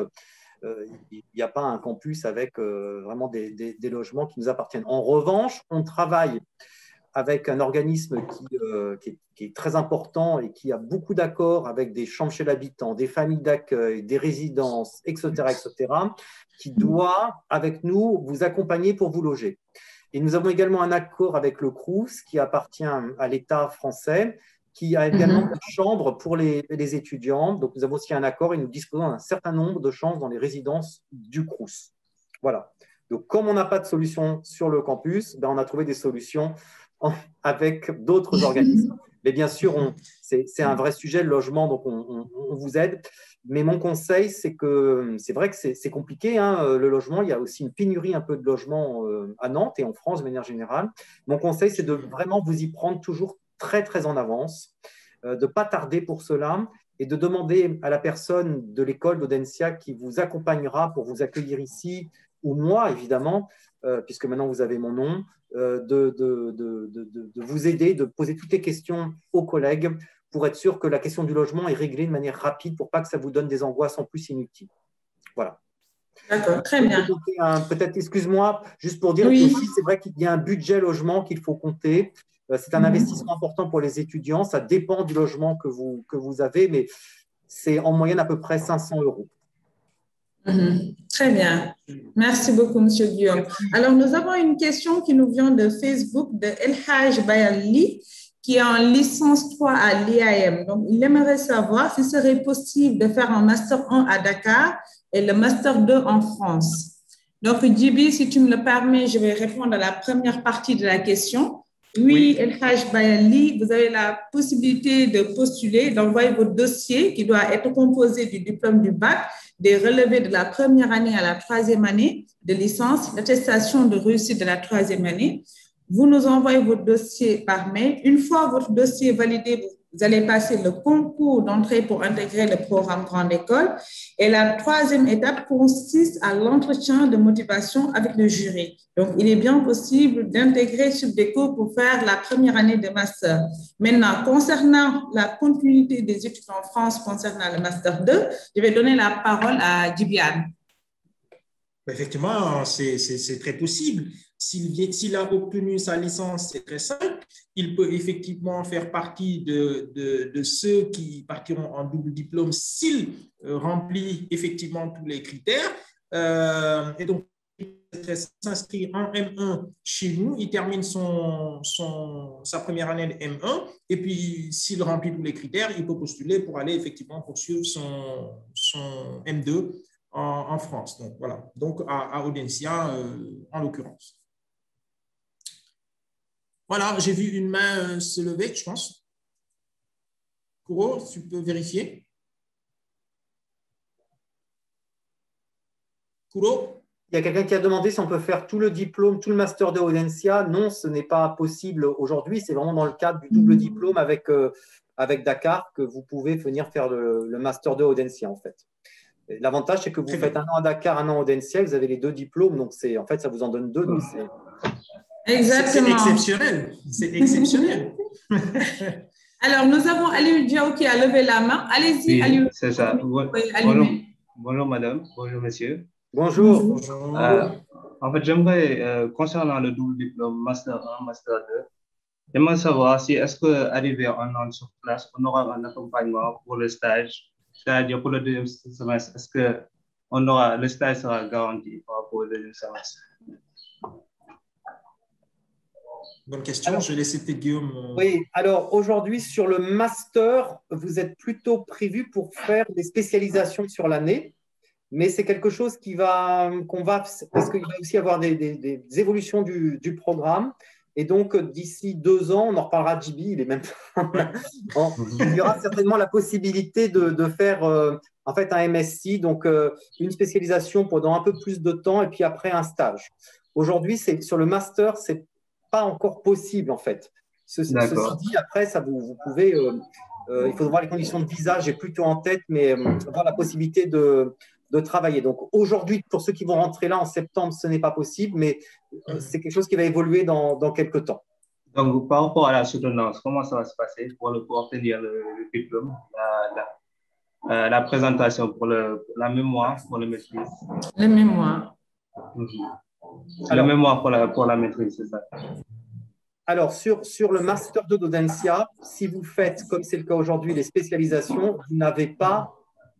il n'y a pas un campus avec vraiment des logements qui nous appartiennent. En revanche, on travaille avec un organisme qui est très important et qui a beaucoup d'accords avec des chambres chez l'habitant, des familles d'accueil, des résidences, etc., qui doit, avec nous, vous accompagner pour vous loger. Et nous avons également un accord avec le Crous, qui appartient à l'État français, qui a également une chambre pour les étudiants. Donc, nous avons aussi un accord et nous disposons d'un certain nombre de chambres dans les résidences du Crous. Voilà. Donc, comme on n'a pas de solution sur le campus, on a trouvé des solutions avec d'autres organismes. Mais bien sûr, c'est un vrai sujet, le logement, donc on vous aide. Mais mon conseil, c'est que c'est vrai que c'est compliqué, hein, le logement. Il y a aussi une pénurie un peu de logements à Nantes et en France de manière générale. Mon conseil, c'est de vraiment vous y prendre toujours très, très en avance, de ne pas tarder pour cela et de demander à la personne de l'école d'Audencia qui vous accompagnera pour vous accueillir ici, ou moi, évidemment, puisque maintenant vous avez mon nom, de vous aider, de poser toutes les questions aux collègues pour être sûr que la question du logement est réglée de manière rapide pour pas que ça vous donne des angoisses en plus inutiles. Voilà. D'accord, très bien. Peut-être, excuse-moi, juste pour dire aussi, c'est vrai qu'il y a un budget logement qu'il faut compter. C'est un investissement important pour les étudiants. Ça dépend du logement que vous avez, mais c'est en moyenne à peu près 500 €. Très bien. Merci beaucoup, M. Guillaume. Alors, nous avons une question qui nous vient de Facebook de El Haj Bayali, qui est en licence 3 à l'IAM. Donc, il aimerait savoir s'il serait possible de faire un Master 1 à Dakar et le Master 2 en France. Donc, Djibi, si tu me le permets, je vais répondre à la première partie de la question. Oui, El Haj Bayali, vous avez la possibilité de postuler, d'envoyer votre dossier qui doit être composé du diplôme du bac, des relevés de la première année à la 3e année de licence, l'attestation de réussite de la 3e année. Vous nous envoyez votre dossier par mail. Une fois votre dossier validé, vous allez passer le concours d'entrée pour intégrer le programme Grande École. Et la 3e étape consiste à l'entretien de motivation avec le jury. Donc, il est bien possible d'intégrer Subdeco pour faire la première année de master. Maintenant, concernant la continuité des études en France concernant le master 2, je vais donner la parole à Djibiane. Effectivement, c'est très possible. S'il a obtenu sa licence, c'est très simple. Il peut effectivement faire partie de ceux qui partiront en double diplôme s'il remplit effectivement tous les critères. Et donc, s'inscrit en M1 chez nous, il termine sa première année de M1, et puis s'il remplit tous les critères, il peut postuler pour aller effectivement poursuivre son M2 en France. Donc, voilà. Donc, à Audencia, en l'occurrence. Voilà, j'ai vu une main se lever, je pense. Kouro, tu peux vérifier? Kouro? Il y a quelqu'un qui a demandé si on peut faire tout le diplôme, tout le master de Audencia. Non, ce n'est pas possible aujourd'hui. C'est vraiment dans le cadre du double diplôme avec Dakar que vous pouvez venir faire le master de Audencia, en fait. L'avantage, c'est que vous faites un an à Dakar, un an à Audencia, vous avez les 2 diplômes. Donc, en fait, ça vous en donne 2. Donc exactement. C'est exceptionnel. C'est exceptionnel. Alors, nous avons Aliou Diaw qui a levé la main. Allez-y, oui, Aliou. C'est ça. Bonjour, madame. Bonjour, monsieur. Bonjour. Bonjour. En fait, j'aimerais, concernant le double diplôme, Master 1, Master 2, j'aimerais savoir si, est-ce qu'arrivé un an sur place, on aura un accompagnement pour le stage, c'est-à-dire pour le deuxième semestre, est-ce que le stage sera garanti par rapport au deuxième semestre? Bonne question. Je vais laisser peut-être Guillaume. Oui, alors aujourd'hui, sur le master, vous êtes plutôt prévu pour faire des spécialisations sur l'année, mais c'est quelque chose parce qu'il va aussi avoir des évolutions du programme. Et donc, d'ici 2 ans, on en reparlera, JB, il est même. Il y aura certainement la possibilité de faire en fait un MSc, donc une spécialisation pendant un peu plus de temps et puis après un stage. Aujourd'hui, sur le master, c'est pas encore possible en fait. Ceci dit, après, ça vous pouvez. Il faut voir les conditions de visa, j'ai plutôt en tête, mais avoir la possibilité de travailler. Donc aujourd'hui, pour ceux qui vont rentrer là en septembre, ce n'est pas possible, mais c'est quelque chose qui va évoluer dans quelques temps. Donc, par rapport à la soutenance, comment ça va se passer pour obtenir le diplôme, la présentation pour la mémoire, pour le maîtrise? Le mémoire. Le mémoire pour la maîtrise, c'est ça. Alors, sur le master d'Audencia, si vous faites, comme c'est le cas aujourd'hui, les spécialisations, vous n'avez pas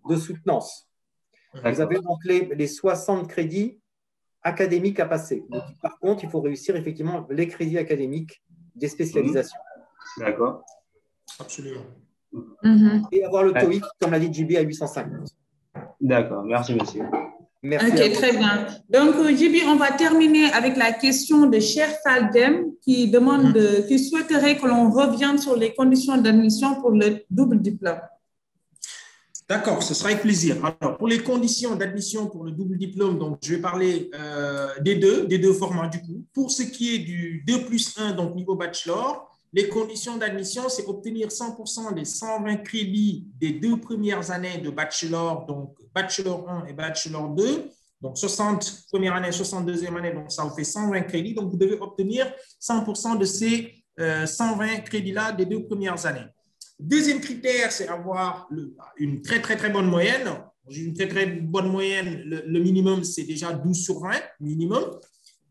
de soutenance. Vous avez donc les 60 crédits académiques à passer. Donc, par contre, il faut réussir effectivement les crédits académiques des spécialisations. D'accord. Absolument. Et avoir le TOEIC, comme l'a dit JB, à 850. D'accord. Merci, monsieur. Merci. Ok, très bien. Donc, JB, on va terminer avec la question de Cher Saldem qui demande, qui souhaiterait que l'on revienne sur les conditions d'admission pour le double diplôme. D'accord, ce sera avec plaisir. Alors, pour les conditions d'admission pour le double diplôme, donc je vais parler des deux formats du coup. Pour ce qui est du 2+1, donc niveau bachelor, les conditions d'admission, c'est obtenir 100% des 120 crédits des 2 premières années de bachelor, donc bachelor 1 et bachelor 2. Donc, 60 première année, 60 deuxième année, donc ça vous fait 120 crédits. Donc, vous devez obtenir 100% de ces 120 crédits-là des 2 premières années. Deuxième critère, c'est avoir une très, très, très bonne moyenne. J'ai une très, très bonne moyenne. Le minimum, c'est déjà 12 sur 20 minimum.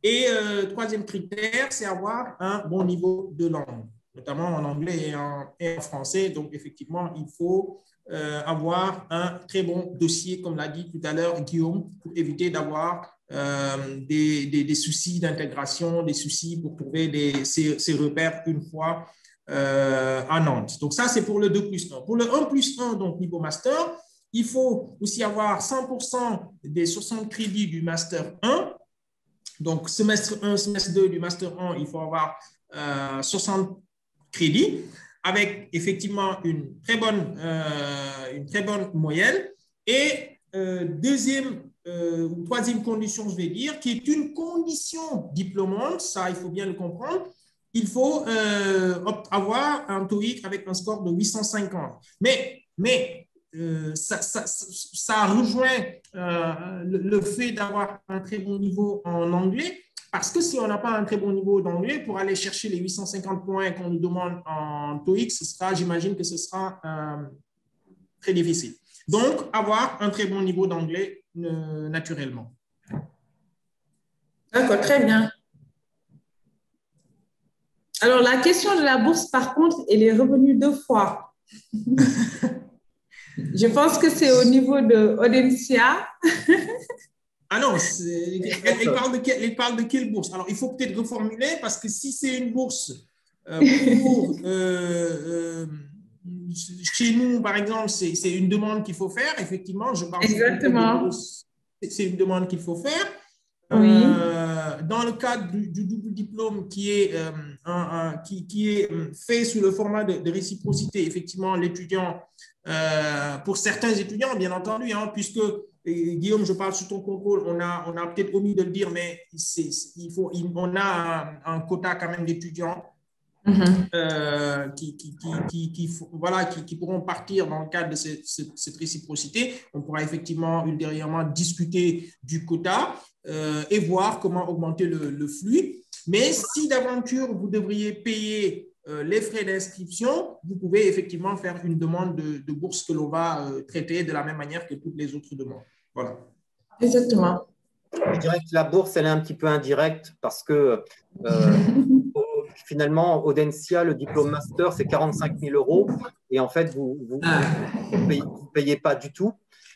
Et troisième critère, c'est avoir un bon niveau de langue, notamment en anglais et en français. Donc, effectivement, il faut avoir un très bon dossier, comme l'a dit tout à l'heure Guillaume, pour éviter d'avoir des soucis d'intégration, des soucis pour trouver ces repères une fois à Nantes. Donc, ça, c'est pour le 2+1. Pour le 1+1, donc niveau master, il faut aussi avoir 100% des 60 crédits du master 1. Donc, semestre 1, semestre 2 du master 1, il faut avoir 60 crédits avec effectivement une très bonne moyenne. Et troisième condition, je vais dire, qui est une condition diplômante, ça, il faut bien le comprendre, il faut avoir un TOEIC avec un score de 850. Mais ça rejoint le fait d'avoir un très bon niveau en anglais, parce que si on n'a pas un très bon niveau d'anglais, pour aller chercher les 850 points qu'on nous demande en TOEIC, j'imagine que ce sera très difficile. Donc, avoir un très bon niveau d'anglais naturellement. D'accord, très bien. Alors, la question de la bourse, par contre, elle est revenue 2 fois. Je pense que c'est au niveau de Audencia. Ah non, elle parle de quelle bourse? Alors, il faut peut-être reformuler parce que si c'est une bourse chez nous, par exemple, c'est une demande qu'il faut faire. Effectivement, je pense Exactement. que c'est une demande qu'il faut faire. Oui. Dans le cadre du double diplôme qui est fait sous le format de réciprocité, effectivement, l'étudiant, pour certains étudiants, bien entendu, hein, puisque Guillaume, je parle sous ton contrôle, on a peut-être omis de le dire, mais on a un quota quand même d'étudiants qui pourront partir dans le cadre de cette réciprocité. On pourra effectivement ultérieurement discuter du quota et voir comment augmenter le flux. Mais si d'aventure, vous devriez payer les frais d'inscription, vous pouvez effectivement faire une demande de bourse que l'on va traiter de la même manière que toutes les autres demandes. Voilà. Exactement. Je dirais que la bourse, elle est un petit peu indirecte parce que finalement, Audencia, le diplôme master, c'est 45 000 € et en fait, vous ne payez pas du tout.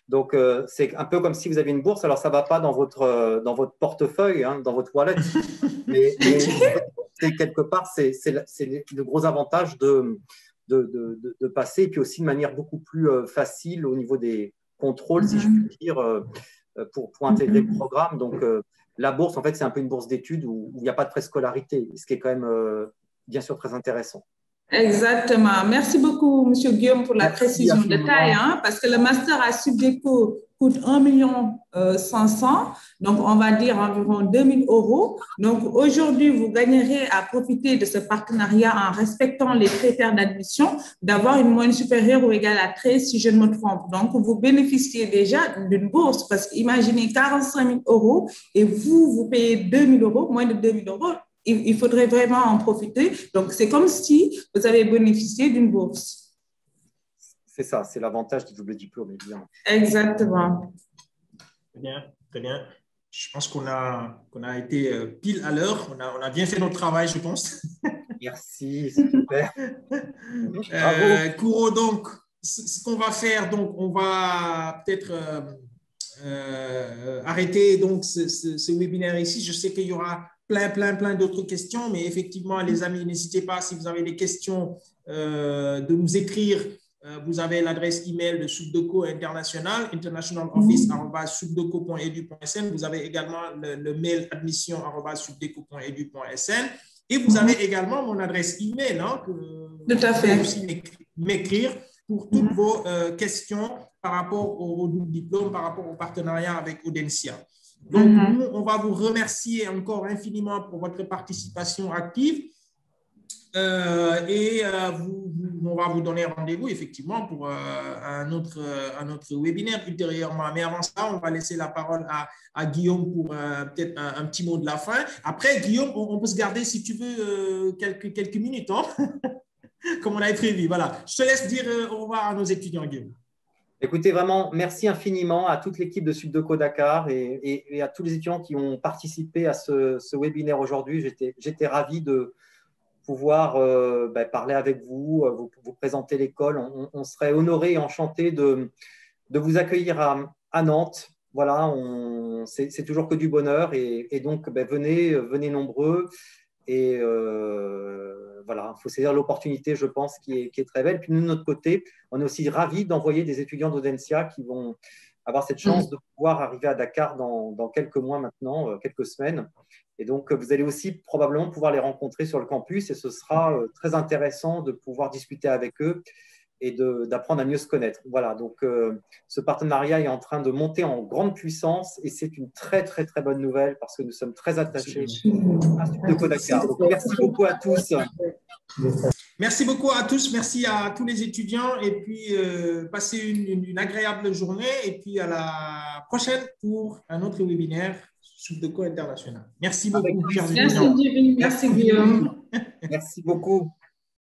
Donc, c'est un peu comme si vous aviez une bourse. Alors, ça ne va pas dans votre portefeuille, hein, dans votre wallet, mais quelque part, c'est le gros avantage de passer, et puis aussi de manière beaucoup plus facile au niveau des contrôles, si je puis dire, pour intégrer le programme. Donc, la bourse, en fait, c'est un peu une bourse d'études où il n'y a pas de préscolarité, ce qui est quand même, bien sûr, très intéressant. Exactement. Merci beaucoup, M. Guillaume, pour la précision de taille, hein, parce que le master à Subdeco coûte 1,5 million. Donc, on va dire environ 2 000 €. Donc, aujourd'hui, vous gagnerez à profiter de ce partenariat en respectant les critères d'admission, d'avoir une moyenne supérieure ou égale à 13, si je ne me trompe. Donc, vous bénéficiez déjà d'une bourse, parce qu'imaginez 45 000 € et vous payez 2 000 €, moins de 2 000 €. Il faudrait vraiment en profiter. Donc, c'est comme si vous avez bénéficié d'une bourse. C'est ça, c'est l'avantage du double diplôme, évidemment. Exactement. Très bien, très bien. Je pense qu'on a été pile à l'heure. On a bien fait notre travail, je pense. Merci, super. Kouro, donc, ce qu'on va faire, donc, on va peut-être arrêter donc, ce webinaire ici. Je sais qu'il y aura plein d'autres questions, mais effectivement, les amis, n'hésitez pas, si vous avez des questions, de nous écrire. Vous avez l'adresse email de Subdeco International, internationaloffice@subdeco.edu.sn. Vous avez également le mail admission@subdeco.edu.sn. Et vous avez également mon adresse email, hein, que tout à fait. vous pouvez aussi m'écrire pour toutes vos questions par rapport au double diplôme, par rapport au partenariat avec Audencia. Donc, nous, on va vous remercier encore infiniment pour votre participation active on va vous donner rendez-vous effectivement pour un autre webinaire ultérieurement. Mais avant ça, on va laisser la parole à Guillaume pour peut-être un petit mot de la fin. Après, Guillaume, on peut se garder si tu veux quelques minutes, hein comme on avait prévu. Voilà. Je te laisse dire au revoir à nos étudiants, Guillaume. Écoutez, vraiment, merci infiniment à toute l'équipe de Subdeco Dakar et à tous les étudiants qui ont participé à ce webinaire aujourd'hui. J'étais ravi de pouvoir parler avec vous, vous présenter l'école. On serait honoré et enchanté de vous accueillir à Nantes. Voilà, c'est toujours que du bonheur et donc venez nombreux. Et voilà, il faut saisir l'opportunité, je pense, qui est très belle. Puis nous, de notre côté, on est aussi ravis d'envoyer des étudiants d'Audencia qui vont avoir cette chance de pouvoir arriver à Dakar dans quelques mois maintenant, quelques semaines. Et donc, vous allez aussi probablement pouvoir les rencontrer sur le campus et ce sera très intéressant de pouvoir discuter avec eux et d'apprendre à mieux se connaître. Voilà, donc ce partenariat est en train de monter en grande puissance et c'est une très bonne nouvelle parce que nous sommes très attachés à Subdeco Dakar. Donc, merci beaucoup à tous. Merci beaucoup à tous, merci à tous les étudiants et puis passez une agréable journée et puis à la prochaine pour un autre webinaire Subdeco International. Merci beaucoup, chers étudiants. Merci Guillaume. Merci beaucoup.